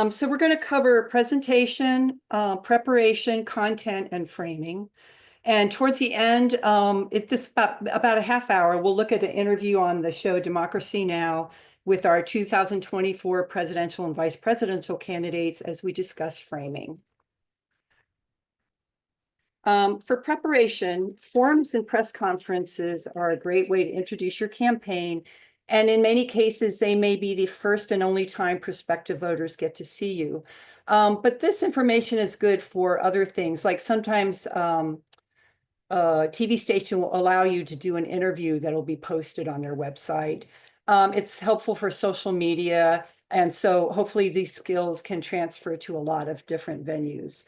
Speaker 2: So we're going to cover presentation, preparation, content, and framing. And towards the end, about a half hour, we'll look at an interview on the show Democracy Now! With our 2024 presidential and vice presidential candidates as we discuss framing. For preparation, forums and press conferences are a great way to introduce your campaign. And in many cases, they may be the first and only time prospective voters get to see you. But this information is good for other things, like sometimes a TV station will allow you to do an interview that will be posted on their website. It's helpful for social media. And so hopefully these skills can transfer to a lot of different venues.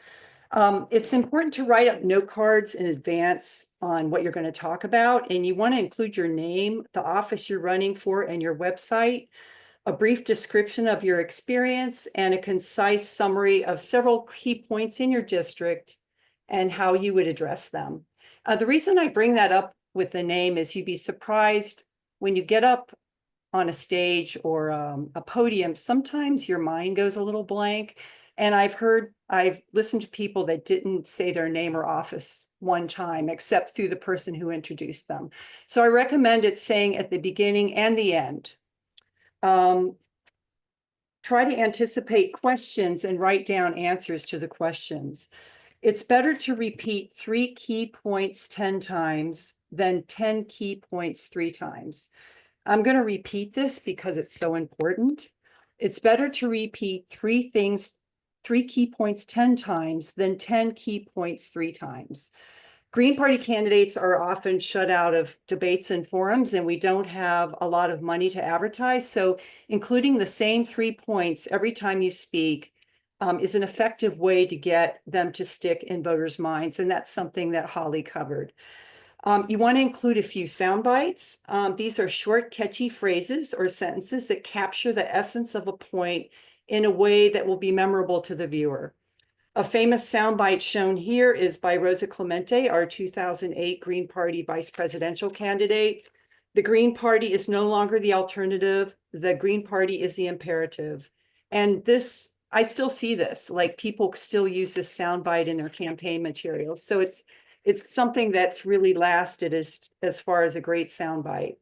Speaker 2: It's important to write up note cards in advance on what you're going to talk about. And you want to include your name, the office you're running for, and your website, a brief description of your experience, and a concise summary of several key points in your district and how you would address them. The reason I bring that up with the name is you'd be surprised when you get up on a stage or a podium, sometimes your mind goes a little blank. And I've listened to people that didn't say their name or office one time, except through the person who introduced them. So I recommend it saying at the beginning and the end. Try to anticipate questions and write down answers to the questions. It's better to repeat 3 key points 10 times than 10 key points 3 times. I'm going to repeat this because it's so important. It's better to repeat 3 key points 10 times than 10 key points 3 times. Green Party candidates are often shut out of debates and forums, and we don't have a lot of money to advertise. So including the same 3 points every time you speak is an effective way to get them to stick in voters' minds. And that's something that Holly covered. You want to include a few sound bites. These are short, catchy phrases or sentences that capture the essence of a point in a way that will be memorable to the viewer. A famous soundbite shown here is by Rosa Clemente, our 2008 Green Party vice presidential candidate. The Green Party is no longer the alternative. The Green Party is the imperative. And this, I still see this, like people still use this soundbite in their campaign materials. So it's something that's really lasted as far as a great soundbite.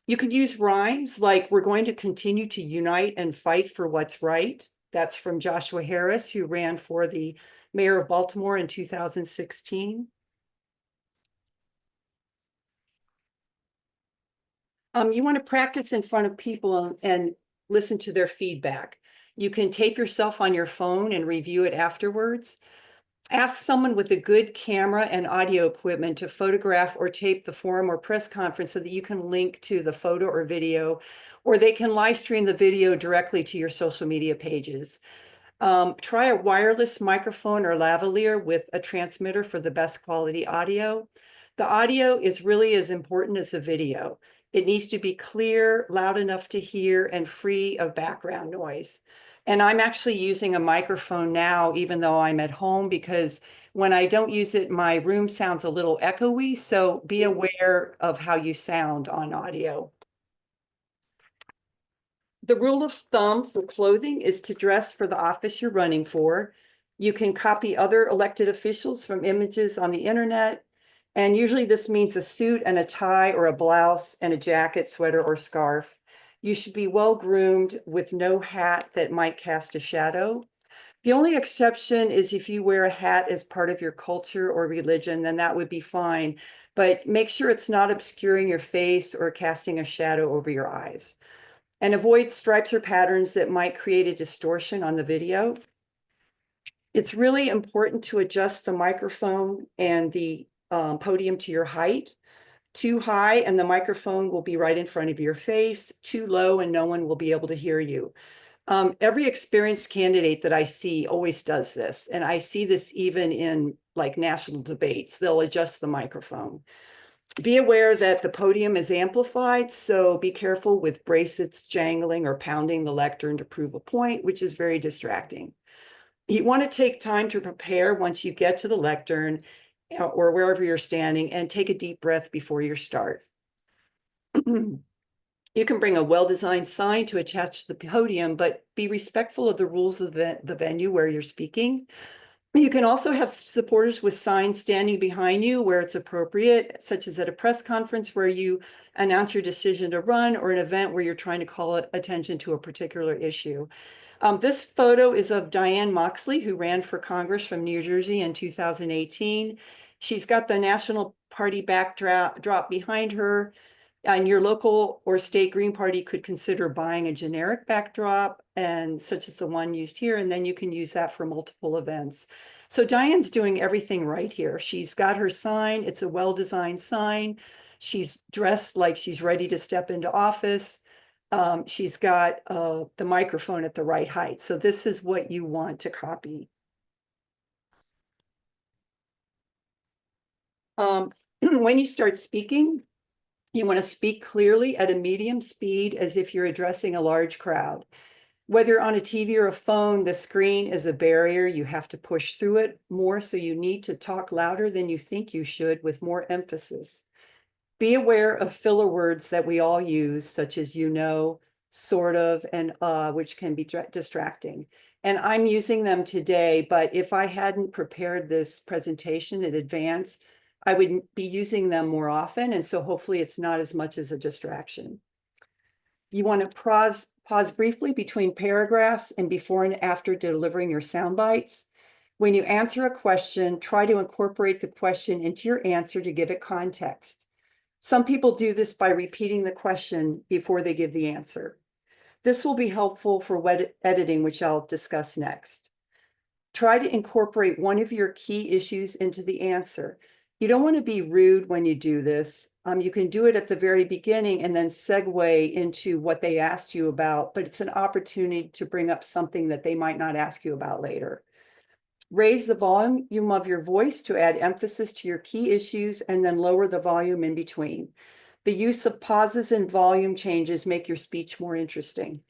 Speaker 2: You could use rhymes like "we're going to continue to unite and fight for what's right." That's from Joshua Harris, who ran for the mayor of Baltimore in 2016. You want to practice in front of people and listen to their feedback. You can tape yourself on your phone and review it afterwards. Ask someone with a good camera and audio equipment to photograph or tape the forum or press conference so that you can link to the photo or video, or they can live stream the video directly to your social media pages. Try a wireless microphone or lavalier with a transmitter for the best quality audio. The audio is really as important as the video. It needs to be clear, loud enough to hear, and free of background noise. And I'm actually using a microphone now, even though I'm at home, because when I don't use it, my room sounds a little echoey. So be aware of how you sound on audio. The rule of thumb for clothing is to dress for the office you're running for. You can copy other elected officials from images on the internet. And usually this means a suit and a tie or a blouse and a jacket, sweater, or scarf. You should be well groomed with no hat that might cast a shadow. The only exception is if you wear a hat as part of your culture or religion, then that would be fine. But make sure it's not obscuring your face or casting a shadow over your eyes. And avoid stripes or patterns that might create a distortion on the video. It's really important to adjust the microphone and the podium to your height. Too high and the microphone will be right in front of your face. Too low and no one will be able to hear you. Every experienced candidate that I see always does this. And I see this even in like national debates. They'll adjust the microphone. Be aware that the podium is amplified, so be careful with bracelets jangling or pounding the lectern to prove a point, which is very distracting. You want to take time to prepare once you get to the lectern or wherever you're standing, and take a deep breath before you start. You can bring a well-designed sign to attach to the podium, but be respectful of the rules of the venue where you're speaking. You can also have supporters with signs standing behind you where it's appropriate, such as at a press conference where you announce your decision to run, or an event where you're trying to call attention to a particular issue. This photo is of Diane Moxley, who ran for Congress from New Jersey in 2018. She's got the National Party backdrop behind her. And your local or state Green Party could consider buying a generic backdrop, and such as the one used here, and then you can use that for multiple events. So Diane's doing everything right here. She's got her sign. It's a well-designed sign. She's dressed like she's ready to step into office. She's got the microphone at the right height. So this is what you want to copy. When you start speaking, you want to speak clearly at a medium speed as if you're addressing a large crowd. Whether on a TV or a phone, the screen is a barrier. You have to push through it more, so you need to talk louder than you think you should with more emphasis. Be aware of filler words that we all use, such as you know, sort of, and which can be distracting. And I'm using them today, but if I hadn't prepared this presentation in advance, I would be using them more often. And so hopefully it's not as much as a distraction. You want to pause briefly between paragraphs and before and after delivering your sound bites. When you answer a question, try to incorporate the question into your answer to give it context. Some people do this by repeating the question before they give the answer. This will be helpful for web editing, which I'll discuss next. Try to incorporate one of your key issues into the answer. You don't want to be rude when you do this. You can do it at the very beginning and then segue into what they asked you about, but it's an opportunity to bring up something that they might not ask you about later. Raise the volume of your voice to add emphasis to your key issues and then lower the volume in between. The use of pauses and volume changes make your speech more interesting.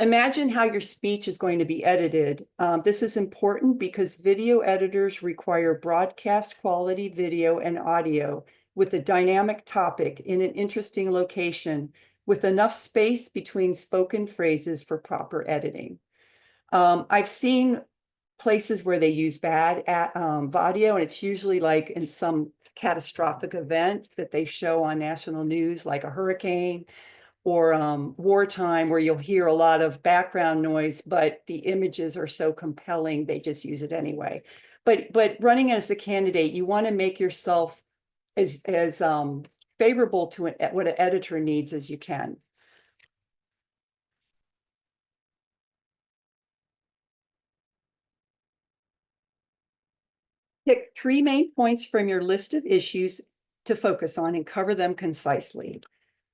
Speaker 2: Imagine how your speech is going to be edited. This is important because video editors require broadcast quality video and audio with a dynamic topic in an interesting location with enough space between spoken phrases for proper editing. I've seen places where they use bad audio, and it's usually like in some catastrophic event that they show on national news, like a hurricane or wartime, where you'll hear a lot of background noise, but the images are so compelling, they just use it anyway. But running as a candidate, you want to make yourself as favorable to what an editor needs as you can. Pick 3 main points from your list of issues to focus on and cover them concisely.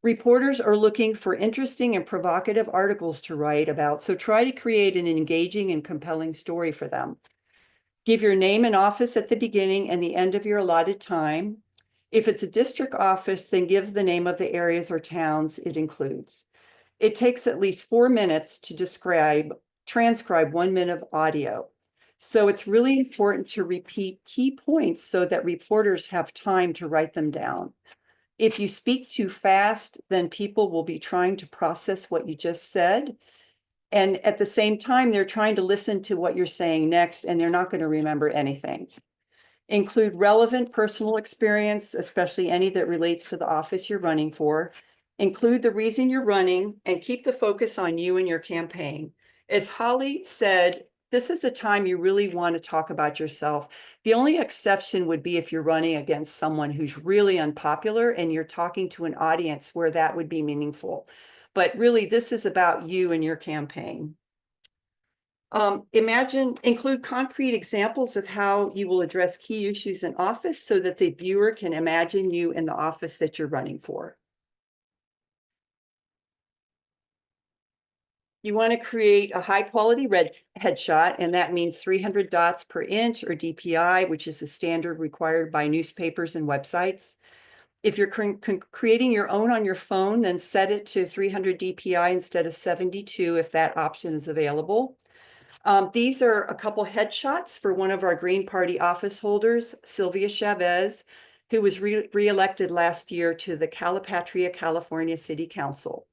Speaker 2: Reporters are looking for interesting and provocative articles to write about, so try to create an engaging and compelling story for them. Give your name and office at the beginning and the end of your allotted time. If it's a district office, then give the name of the areas or towns it includes. It takes at least 4 minutes to transcribe 1 minute of audio. So it's really important to repeat key points so that reporters have time to write them down. If you speak too fast, then people will be trying to process what you just said. And at the same time, they're trying to listen to what you're saying next, and they're not going to remember anything. Include relevant personal experience, especially any that relates to the office you're running for. Include the reason you're running and keep the focus on you and your campaign. As Holly said, this is a time you really want to talk about yourself. The only exception would be if you're running against someone who's really unpopular and you're talking to an audience where that would be meaningful. But really, this is about you and your campaign. Include concrete examples of how you will address key issues in office so that the viewer can imagine you in the office that you're running for. You want to create a high quality red headshot, and that means 300 dots per inch or DPI, which is the standard required by newspapers and websites. If you're creating your own on your phone, then set it to 300 DPI instead of 72 if that option is available. These are a couple headshots for one of our Green Party office holders, Sylvia Chavez, who was re-elected last year to the Calipatria, California City Council.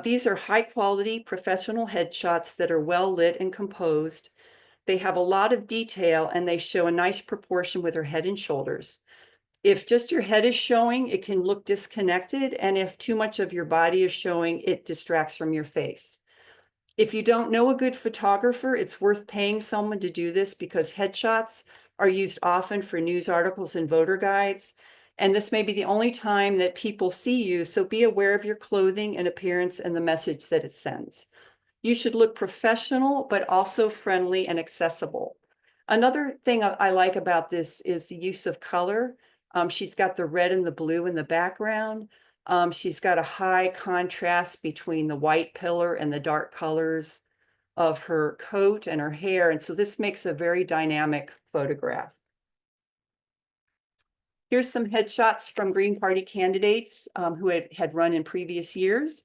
Speaker 2: These are high quality professional headshots that are well lit and composed. They have a lot of detail and they show a nice proportion with her head and shoulders. If just your head is showing, it can look disconnected, and if too much of your body is showing, it distracts from your face. If you don't know a good photographer, it's worth paying someone to do this because headshots are used often for news articles and voter guides. And this may be the only time that people see you, so be aware of your clothing and appearance and the message that it sends. You should look professional, but also friendly and accessible. Another thing I like about this is the use of color. She's got the red and the blue in the background. She's got a high contrast between the white pillar and the dark colors of her coat and her hair. And so this makes a very dynamic photograph. Here's some headshots from Green Party candidates who had run in previous years.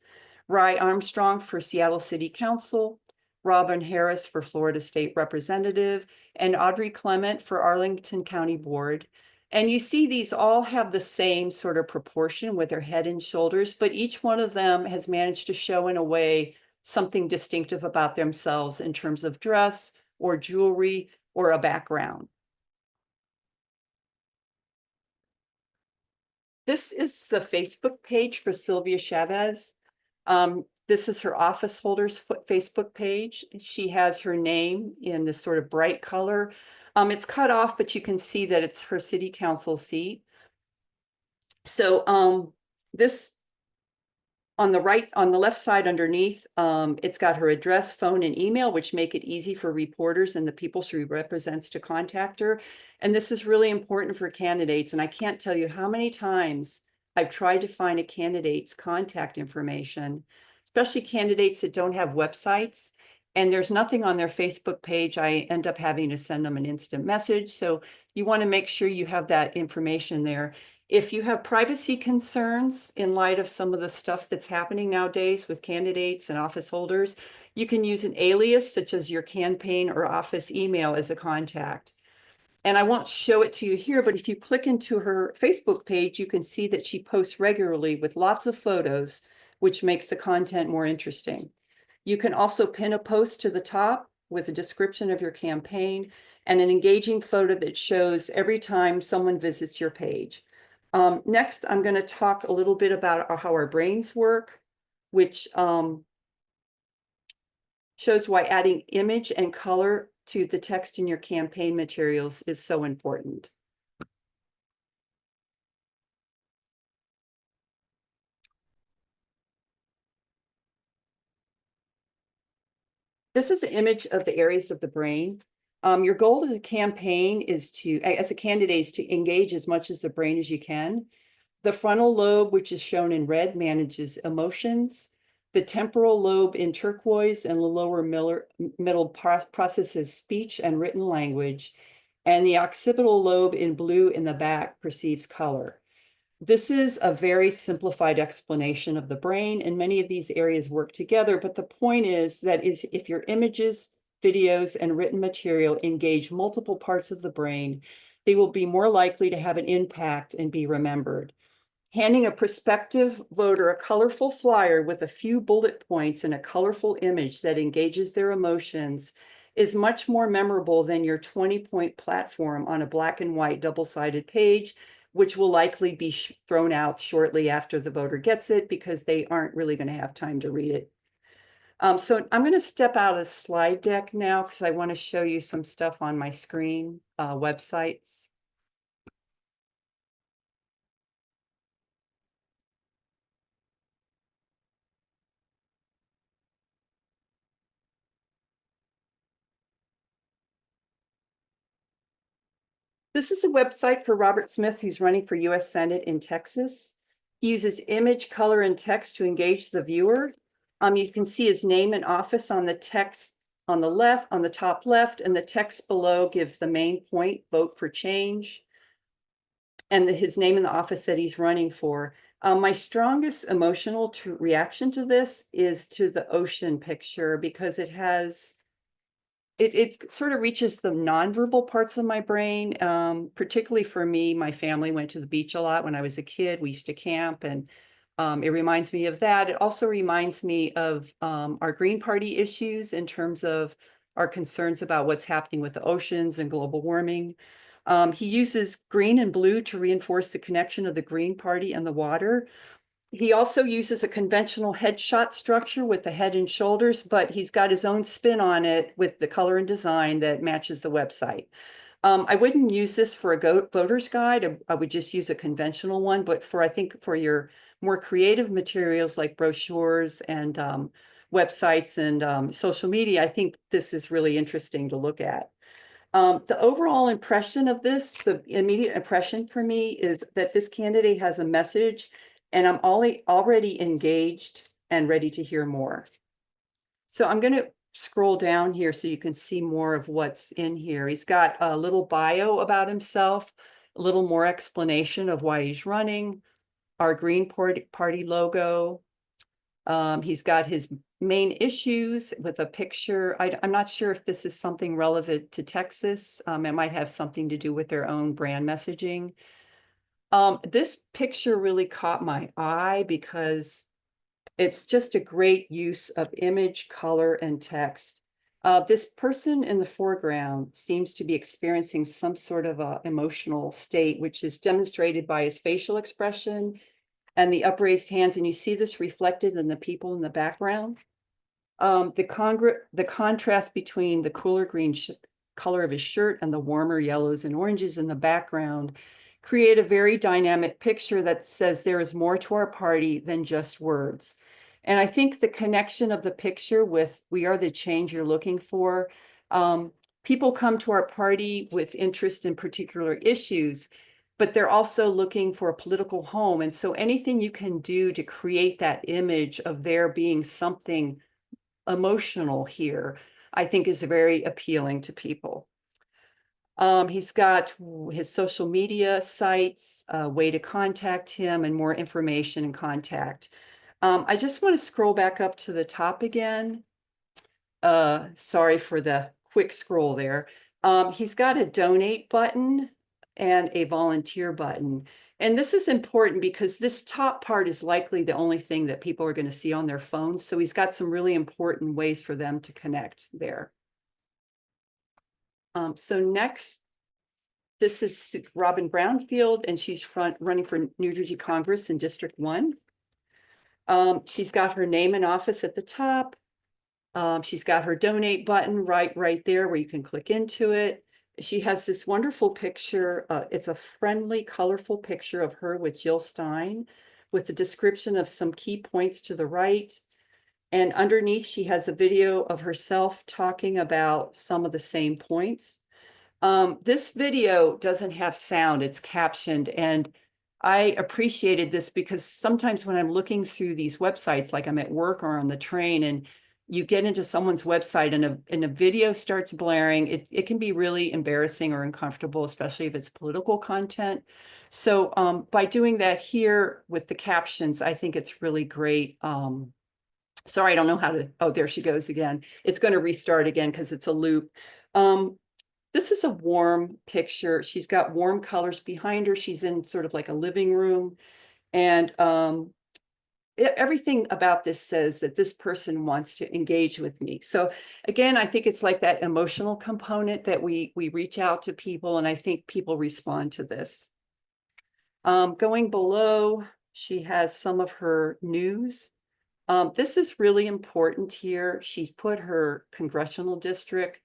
Speaker 2: Rye Armstrong for Seattle City Council, Robin Harris for Florida State Representative, and Audrey Clement for Arlington County Board. And you see these all have the same sort of proportion with their head and shoulders, but each one of them has managed to show in a way something distinctive about themselves in terms of dress or jewelry or a background. This is the Facebook page for Sylvia Chavez. This is her office holders Facebook page. She has her name in this sort of bright color. It's cut off, but you can see that it's her city council seat. So this on the left side underneath, it's got her address, phone, and email, which make it easy for reporters and the people she represents to contact her. And this is really important for candidates. And I can't tell you how many times I've tried to find a candidate's contact information, especially candidates that don't have websites. And there's nothing on their Facebook page. I end up having to send them an instant message. So you want to make sure you have that information there. If you have privacy concerns in light of some of the stuff that's happening nowadays with candidates and office holders, you can use an alias such as your campaign or office email as a contact. And I won't show it to you here, but if you click into her Facebook page, you can see that she posts regularly with lots of photos, which makes the content more interesting. You can also pin a post to the top with a description of your campaign and an engaging photo that shows every time someone visits your page. Next, I'm going to talk a little bit about how our brains work, which shows why adding image and color to the text in your campaign materials is so important. This is an image of the areas of the brain. Your goal as a campaign is as a candidate, is to engage as much as the brain as you can. The frontal lobe, which is shown in red, manages emotions. The temporal lobe in turquoise and the lower middle processes speech and written language. And the occipital lobe in blue in the back perceives color. This is a very simplified explanation of the brain, and many of these areas work together. But the point is that if your images, videos, and written material engage multiple parts of the brain, they will be more likely to have an impact and be remembered. Handing a prospective voter a colorful flyer with a few bullet points and a colorful image that engages their emotions is much more memorable than your 20-point platform on a black and white double-sided page, which will likely be thrown out shortly after the voter gets it because they aren't really going to have time to read it. So I'm going to step out of the slide deck now because I want to show you some stuff on my screen, websites. This is a website for Robert Smith, who's running for US Senate in Texas. He uses image, color, and text to engage the viewer. You can see his name and office on the text on the left, on the top left, and the text below gives the main point, vote for change, and his name and the office that he's running for. My strongest emotional reaction to this is to the ocean picture because it sort of reaches the nonverbal parts of my brain. Particularly for me, my family went to the beach a lot when I was a kid. We used to camp, and it reminds me of that. It also reminds me of our Green Party issues in terms of our concerns about what's happening with the oceans and global warming. He uses green and blue to reinforce the connection of the Green Party and the water. He also uses a conventional headshot structure with the head and shoulders, but he's got his own spin on it with the color and design that matches the website. I wouldn't use this for a voter's guide. I would just use a conventional one, but I think for your more creative materials like brochures and websites and social media, I think this is really interesting to look at. The overall impression of this, the immediate impression for me is that this candidate has a message, and I'm already engaged and ready to hear more. So I'm going to scroll down here so you can see more of what's in here. He's got a little bio about himself, a little more explanation of why he's running, our Green Party logo. He's got his main issues with a picture. I'm not sure if this is something relevant to Texas. It might have something to do with their own brand messaging. This picture really caught my eye because it's just a great use of image, color, and text. This person in the foreground seems to be experiencing some sort of a emotional state, which is demonstrated by his facial expression and the upraised hands, and you see this reflected in the people in the background. The contrast between the cooler green color of his shirt and the warmer yellows and oranges in the background create a very dynamic picture that says there is more to our party than just words. And I think the connection of the picture with "We are the change you're looking for," people come to our party with interest in particular issues, but they're also looking for a political home. And so anything you can do to create that image of there being something emotional here, I think is very appealing to people. He's got his social media sites, a way to contact him, and more information and contact. I just want to scroll back up to the top again. Sorry for the quick scroll there. He's got a donate button and a volunteer button. And this is important because this top part is likely the only thing that people are going to see on their phones. So he's got some really important ways for them to connect there. So next, this is Robin Brownfield, and she's running for New Jersey Congress in District 1. She's got her name and office at the top. She's got her donate button right there where you can click into it. She has this wonderful picture. It's a friendly, colorful picture of her with Jill Stein with the description of some key points to the right. And underneath, she has a video of herself talking about some of the same points. This video doesn't have sound, it's captioned. And I appreciated this because sometimes when I'm looking through these websites, like I'm at work or on the train, and you get into someone's website and a video starts blaring, it can be really embarrassing or uncomfortable, especially if it's political content. So by doing that here with the captions, I think it's really great. Sorry, I don't know how to, oh, there she goes again. It's going to restart again because it's a loop. This is a warm picture. She's got warm colors behind her. She's in sort of like a living room. And everything about this says that this person wants to engage with me. So again, I think it's like that emotional component that we reach out to people, and I think people respond to this. Going below, she has some of her news. This is really important here. She's put her congressional district,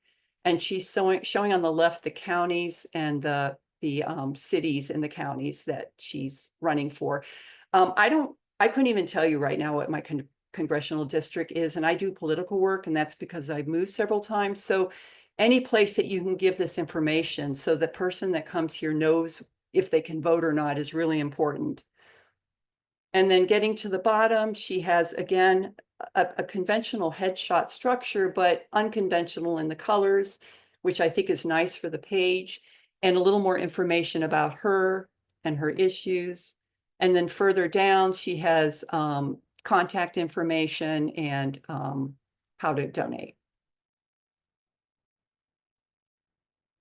Speaker 2: and she's showing on the left the counties and the cities in the counties that she's running for. I couldn't even tell you right now what my congressional district is, and I do political work, and that's because I've moved several times. So any place that you can give this information so the person that comes here knows if they can vote or not is really important. And then getting to the bottom, she has, again, a conventional headshot structure, but unconventional in the colors, which I think is nice for the page, and a little more information about her and her issues. And then further down, she has contact information and how to donate.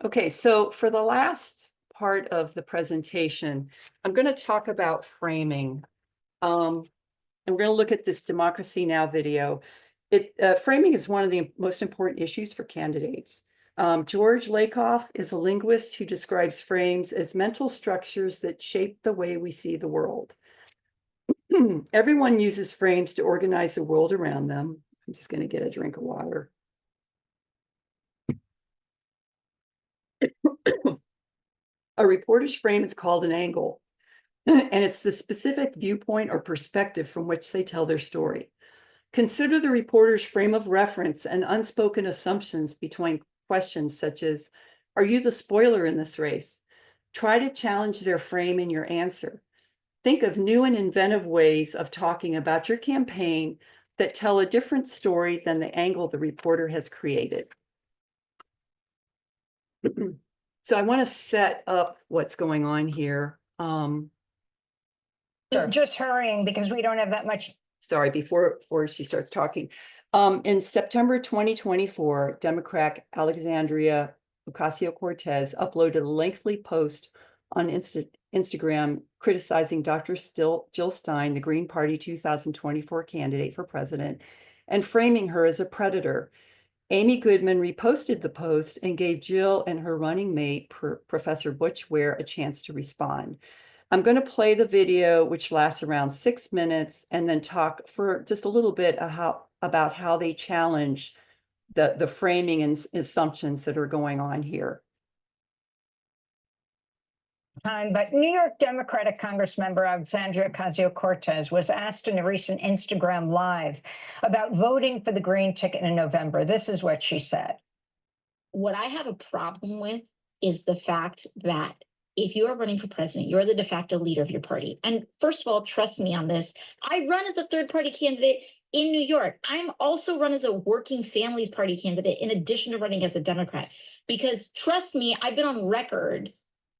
Speaker 2: Okay, so for the last part of the presentation, I'm going to talk about framing. And we're going to look at this Democracy Now! Video. Framing is one of the most important issues for candidates. George Lakoff is a linguist who describes frames as mental structures that shape the way we see the world. Everyone uses frames to organize the world around them. I'm just going to get a drink of water. A reporter's frame is called an angle, and it's the specific viewpoint or perspective from which they tell their story. Consider the reporter's frame of reference and unspoken assumptions between questions such as, are you the spoiler in this race? Try to challenge their frame in your answer. Think of new and inventive ways of talking about your campaign that tell a different story than the angle the reporter has created. So I want to set up what's going on here.
Speaker 3: Just hurrying because we don't have that much.
Speaker 2: Sorry, before she starts talking. In September 2024, Democrat Alexandria Ocasio-Cortez uploaded a lengthy post on Instagram criticizing Dr. Jill Stein, the Green Party 2024 candidate for president, and framing her as a predator. Amy Goodman reposted the post and gave Jill and her running mate, Professor Butch Ware, a chance to respond. I'm going to play the video, which lasts around 6 minutes, and then talk for just a little bit about how they challenge the framing and assumptions that are going on here.
Speaker 3: But New York Democratic Congressmember Alexandria Ocasio-Cortez was asked in a recent Instagram Live about voting for the Green ticket in November. This is what she said.
Speaker 4: What I have a problem with is the fact that if you are running for president, you're the de facto leader of your party. And first of all, trust me on this. I run as a third party candidate in New York. I'm also run as a working families party candidate in addition to running as a Democrat. Because trust me, I've been on record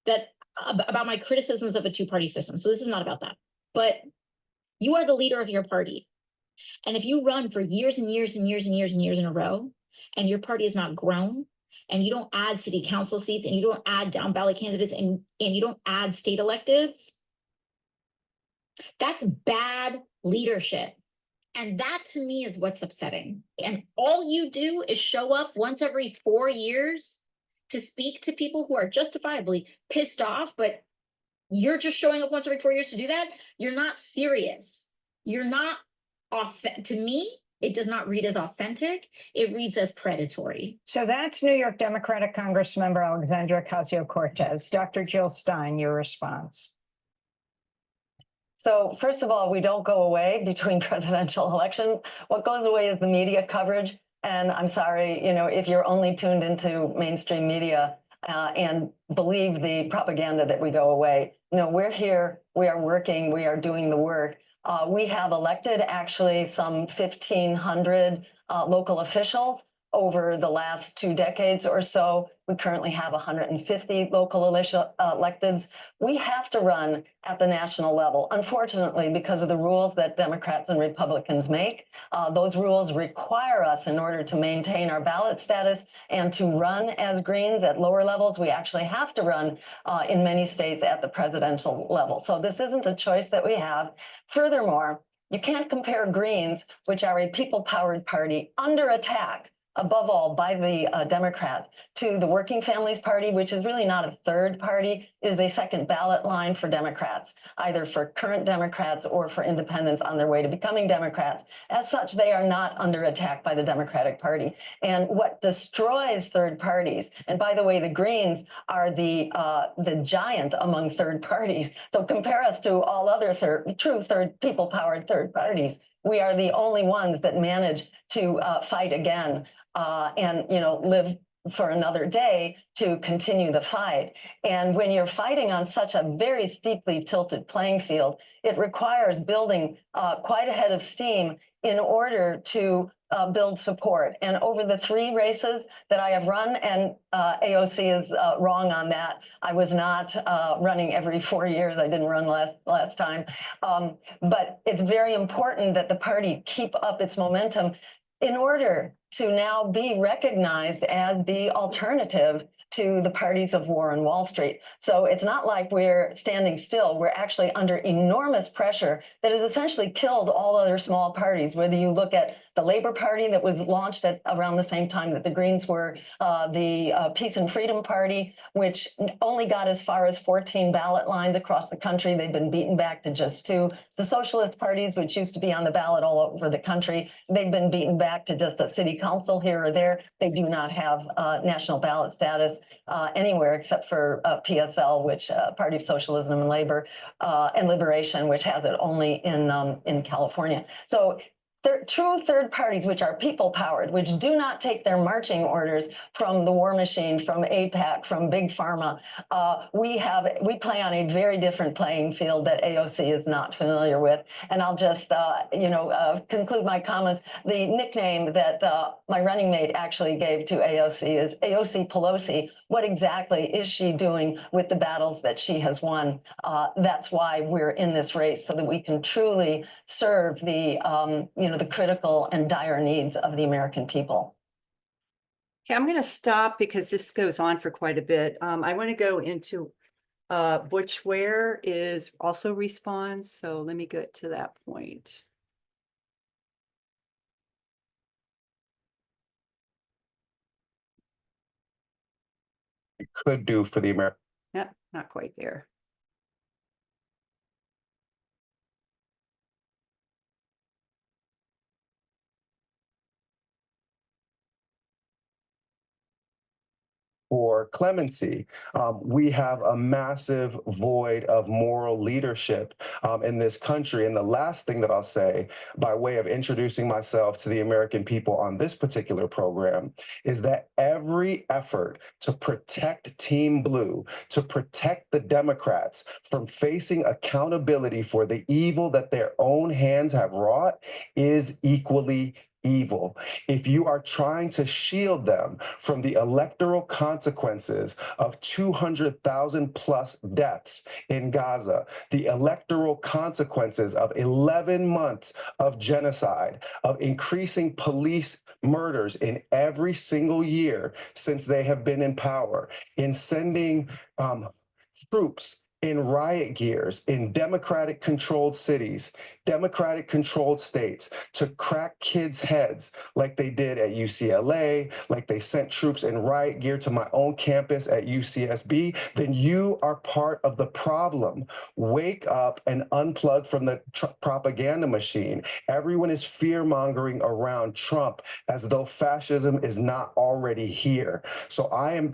Speaker 4: that about my criticisms of a two-party system. So this is not about that. But you are the leader of your party. And if you run for years and years and years and years and years in a row, and your party has not grown, and you don't add city council seats, and you don't add down ballot candidates, and you don't add state electeds, that's bad leadership. And that to me is what's upsetting. And all you do is show up once every 4 years to speak to people who are justifiably pissed off, but you're just showing up once every 4 years to do that. You're not serious. You're not to me, it does not read as authentic. It reads as predatory.
Speaker 3: So that's New York Democratic Congressmember Alexandria Ocasio-Cortez. Dr. Jill Stein, your response.
Speaker 5: So first of all, we don't go away between presidential election. What goes away is the media coverage. And I'm sorry, if you're only tuned into mainstream media and believe the propaganda that we go away. No, we're here, we are working, we are doing the work. We have elected actually some 1,500 local officials over the last 2 decades or so. We currently have 150 local electeds. We have to run at the national level, unfortunately, because of the rules that Democrats and Republicans make. Those rules require us, in order to maintain our ballot status and to run as Greens at lower levels, we actually have to run in many states at the presidential level. So this isn't a choice that we have. Furthermore, you can't compare Greens, which are a people-powered party under attack, above all, by the Democrats, to the Working Families Party, which is really not a third party, it is a second ballot line for Democrats, either for current Democrats or for independents on their way to becoming Democrats. As such, they are not under attack by the Democratic Party. And what destroys third parties, and by the way, the Greens are the giant among third parties. So compare us to all other true people-powered third parties. We are the only ones that manage to fight again and live for another day to continue the fight. And when you're fighting on such a very steeply tilted playing field, it requires building quite a head of steam in order to build support. And over the 3 races that I have run, and AOC is wrong on that, I was not running every 4 years. I didn't run last time. But it's very important that the party keep up its momentum in order to now be recognized as the alternative to the parties of war on Wall Street. So it's not like we're standing still. We're actually under enormous pressure that has essentially killed all other small parties, whether you look at the Labor Party that was launched at around the same time that the Greens were, the Peace and Freedom Party, which only got as far as 14 ballot lines across the country. They've been beaten back to just 2. The Socialist parties, which used to be on the ballot all over the country, they've been beaten back to just a city council here or there. They do not have national ballot status anywhere except for PSL, which Party of Socialism and Labor and Liberation, which has it only in California. So true third parties, which are people-powered, which do not take their marching orders from the war machine, from AIPAC, from Big Pharma. We play on a very different playing field that AOC is not familiar with. And I'll just, conclude my comments. The nickname that my running mate actually gave to AOC is AOC Pelosi. What exactly is she doing with the battles that she has won? That's why we're in this race, so that we can truly serve the critical and dire needs of the American people.
Speaker 2: Okay, I'm going to stop because this goes on for quite a bit. I want to go into Butch Ware is also responds. So let me get to that point.
Speaker 6: Could do for the American.
Speaker 2: Yep, not quite there.
Speaker 6: for clemency. We have a massive void of moral leadership in this country. And the last thing that I'll say, by way of introducing myself to the American people on this particular program, is that every effort to protect Team Blue, to protect the Democrats from facing accountability for the evil that their own hands have wrought is equally evil. If you are trying to shield them from the electoral consequences of 200,000 plus deaths in Gaza, the electoral consequences of 11 months of genocide, of increasing police murders in every single year since they have been in power, in sending troops in riot gears in Democratic controlled cities, Democratic controlled states to crack kids' heads like they did at UCLA, like they sent troops in riot gear to my own campus at UCSB, then you are part of the problem. Wake up and unplug from the propaganda machine. Everyone is fear mongering around Trump as though fascism is not already here. So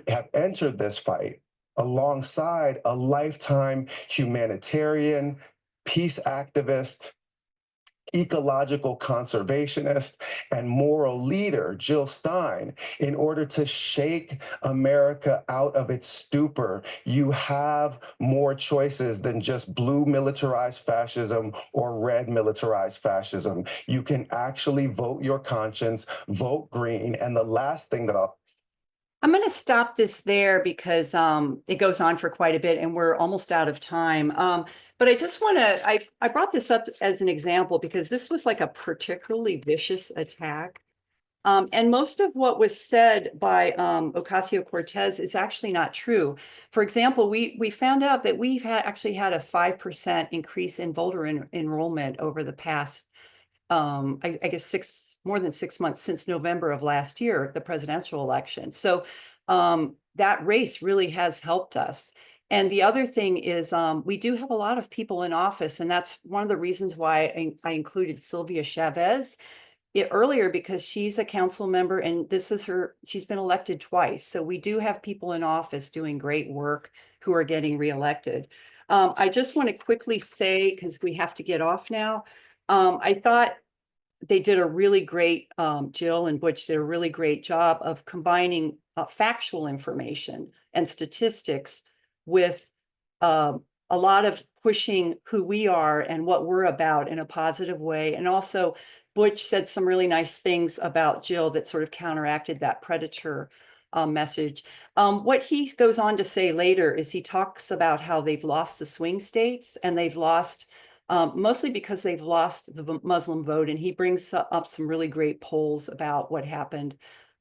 Speaker 6: have entered this fight alongside a lifetime humanitarian, peace activist, ecological conservationist, and moral leader, Jill Stein, in order to shake America out of its stupor. You have more choices than just blue militarized fascism or red militarized fascism. You can actually vote your conscience, vote green. And the last thing that
Speaker 2: I'm going to stop this there because it goes on for quite a bit and we're almost out of time. But I just want to, I brought this up as an example because this was like a particularly vicious attack. And most of what was said by Ocasio-Cortez is actually not true. For example, we found out that we've actually had a 5% increase in voter enrollment over the past I guess more than 6 months since November of last year, the presidential election. So that race really has helped us. And the other thing is we do have a lot of people in office, and that's one of the reasons why I included Sylvia Chavez earlier, because she's a council member and she's been elected twice. So we do have people in office doing great work who are getting reelected. I just want to quickly say, because we have to get off now, I thought they did a really great, Jill and Butch did a really great job of combining factual information and statistics with a lot of pushing who we are and what we're about in a positive way. And also Butch said some really nice things about Jill that sort of counteracted that predator message. What he goes on to say later is he talks about how they've lost the swing states and they've lost mostly because they've lost the Muslim vote. And he brings up some really great polls about what happened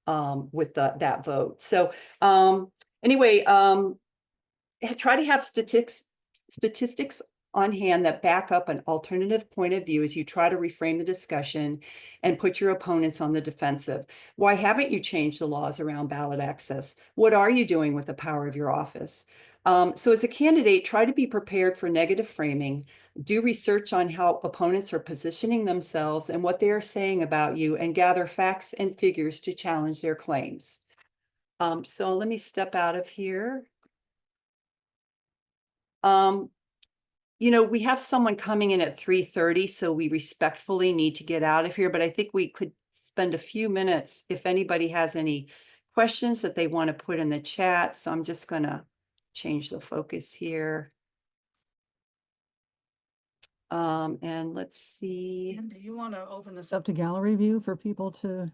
Speaker 2: with that vote. So anyway, try to have statistics on hand that back up an alternative point of view as you try to reframe the discussion and put your opponents on the defensive. Why haven't you changed the laws around ballot access? What are you doing with the power of your office? So as a candidate, try to be prepared for negative framing, do research on how opponents are positioning themselves and what they are saying about you, and gather facts and figures to challenge their claims. So let me step out of here. We have someone coming in at 3:30, so we respectfully need to get out of here, but I think we could spend a few minutes if anybody has any questions that they want to put in the chat. So I'm just going to change the focus here. And let's see.
Speaker 1: Do you want to open this up to gallery view for people to?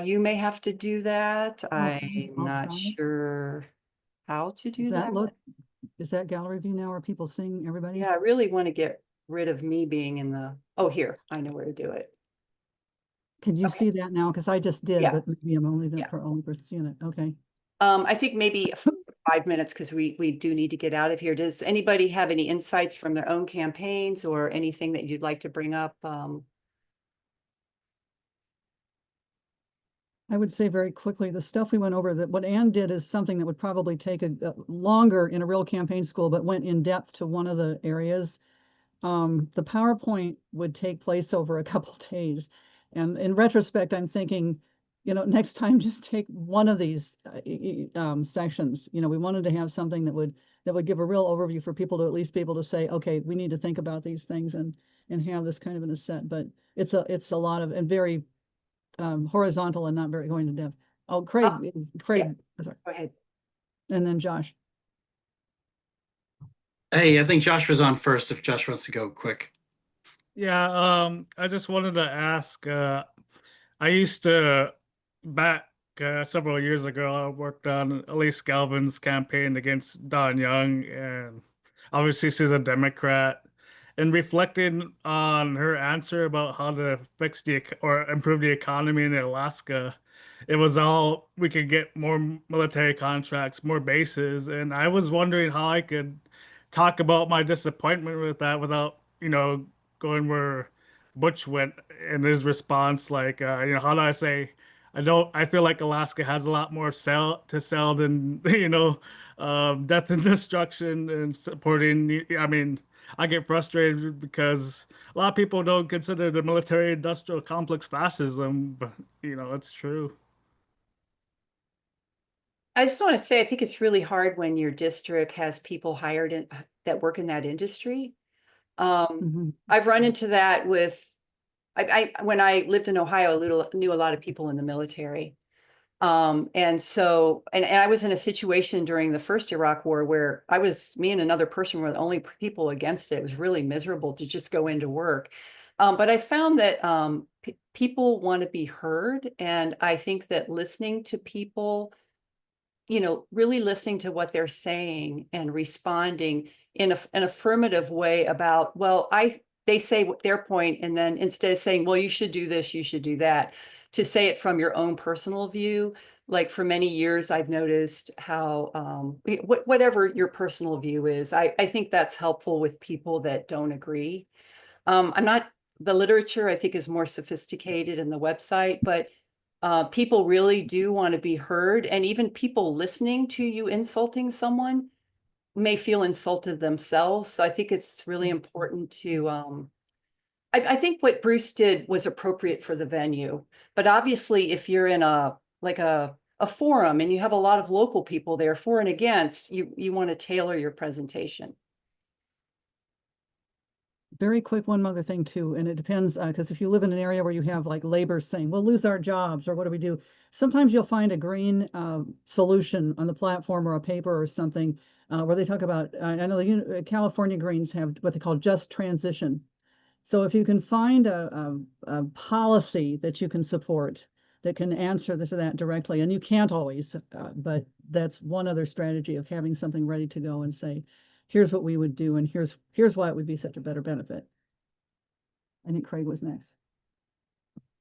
Speaker 2: You may have to do that.
Speaker 1: Okay,
Speaker 2: I'm
Speaker 1: I'll
Speaker 2: not
Speaker 1: try.
Speaker 2: sure how to do
Speaker 1: Does that
Speaker 2: that.
Speaker 1: look, is that gallery view now? Are people seeing everybody?
Speaker 2: Yeah, I really want to get rid of me being in the, oh, here, I know where to do it.
Speaker 1: Could you
Speaker 2: Okay.
Speaker 1: see that now? Because I just did,
Speaker 2: Yeah.
Speaker 1: but maybe I'm only the
Speaker 2: Yeah.
Speaker 1: only person seeing it. Okay.
Speaker 2: I think maybe 5 minutes because we do need to get out of here. Does anybody have any insights from their own campaigns or anything that you'd like to bring up?
Speaker 1: I would say very quickly, the stuff we went over, that what Ann did is something that would probably take a longer in a real campaign school, but went in depth to one of the areas. The PowerPoint would take place over a couple days. And in retrospect, I'm thinking next time, just take one of these sections. We wanted to have something that would give a real overview for people to at least be able to say, okay, we need to think about these things and have this kind of in a set. But it's a lot of, and very horizontal and not very going to depth. Oh, Craig is Craig. Sorry.
Speaker 2: Go ahead.
Speaker 1: And then Josh.
Speaker 7: Hey, I think Josh was on first if Josh wants to go quick.
Speaker 8: Yeah, I just wanted to ask, I used to, back several years ago, I worked on Elise Galvin's campaign against Don Young, and obviously she's a Democrat. And reflecting on her answer about how to fix or improve the economy in Alaska, it was all we could get more military contracts, more bases, and I was wondering how I could talk about my disappointment with that without, going where Butch went in his response. Like, how do I say? I feel like Alaska has a lot more to sell than, death and destruction and supporting. I mean, I get frustrated because a lot of people don't consider the military industrial complex fascism, but, it's true.
Speaker 2: I just want to say, I think it's really hard when your district has people hired that work in that industry. I've run into that with, when I lived in Ohio, knew a lot of people in the military. And so, and I was in a situation during the first Iraq war where me and another person were the only people against it. It was really miserable to just go into work. But I found that people want to be heard. And I think that listening to people, really listening to what they're saying and responding in an affirmative way about, well, they say their point, and then instead of saying, well, you should do this, you should do that, to say it from your own personal view. Like for many years, I've noticed how, whatever your personal view is, I think that's helpful with people that don't agree. The literature I think is more sophisticated in the website, but people really do want to be heard. And even people listening to you insulting someone may feel insulted themselves. So I think it's really important to, I think what Bruce did was appropriate for the venue. But obviously, if you're in a forum and you have a lot of local people there for and against, you want to tailor your presentation.
Speaker 1: Very quick, one other thing too, and it depends, because if you live in an area where you have like labor saying, we'll lose our jobs, or what do we do? Sometimes you'll find a green solution on the platform or a paper or something where they talk about, I know the California Greens have what they call just transition. So if you can find a policy that you can support that can answer to that directly, and you can't always, but that's one other strategy of having something ready to go and say, here's what we would do, and here's why it would be such a better benefit. I think Craig was next.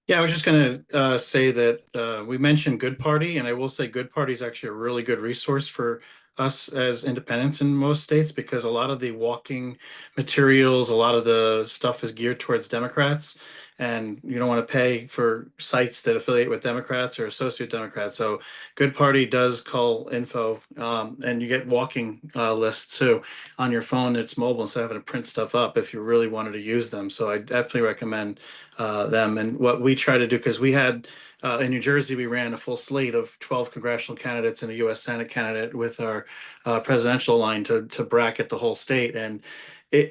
Speaker 7: Yeah, I was just going to say that we mentioned Good Party, and I will say Good Party is actually a really good resource for us as independents in most states, because a lot of the walking materials, a lot of the stuff is geared towards Democrats, and you don't want to pay for sites that affiliate with Democrats or associate Democrats. So Good Party does call info, and you get walking lists too on your phone. It's mobile instead of having to print stuff up if you really wanted to use them. So I definitely recommend them. And what we try to do, because we had in New Jersey, we ran a full slate of 12 congressional candidates and a U.S. Senate candidate with our presidential line to bracket the whole state. And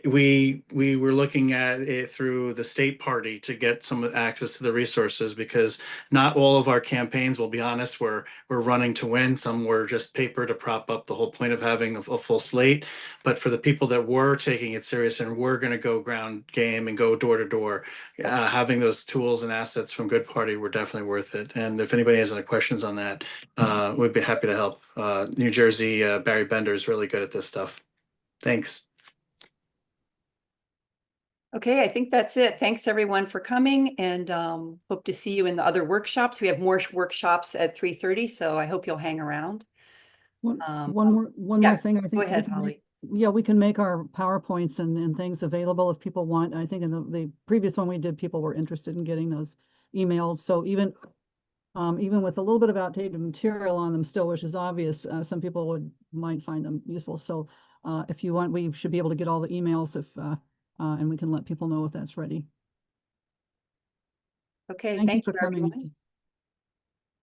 Speaker 7: we were looking at it through the state party to get some access to the resources, because not all of our campaigns, we'll be honest, we're running to win. Some were just paper to prop up the whole point of having a full slate. But for the people that were taking it serious and were going to go ground game and go door to door, having those tools and assets from Good Party were definitely worth it. And if anybody has any questions on that, we'd be happy to help. New Jersey, Barry Bender is really good at this stuff. Thanks.
Speaker 2: Okay, I think that's it. Thanks everyone for coming, and hope to see you in the other workshops. We have more workshops at 3:30, so I hope you'll hang around.
Speaker 1: One more thing. I think
Speaker 2: go ahead, Holly.
Speaker 1: We can make our PowerPoints and things available if people want. I think in the previous one we did, people were interested in getting those emailed. So even with a little bit of outdated material on them still, which is obvious, some people might find them useful. So if you want, we should be able to get all the emails and we can let people know if that's ready.
Speaker 2: Okay,
Speaker 1: Thank you for
Speaker 2: everyone.
Speaker 1: coming.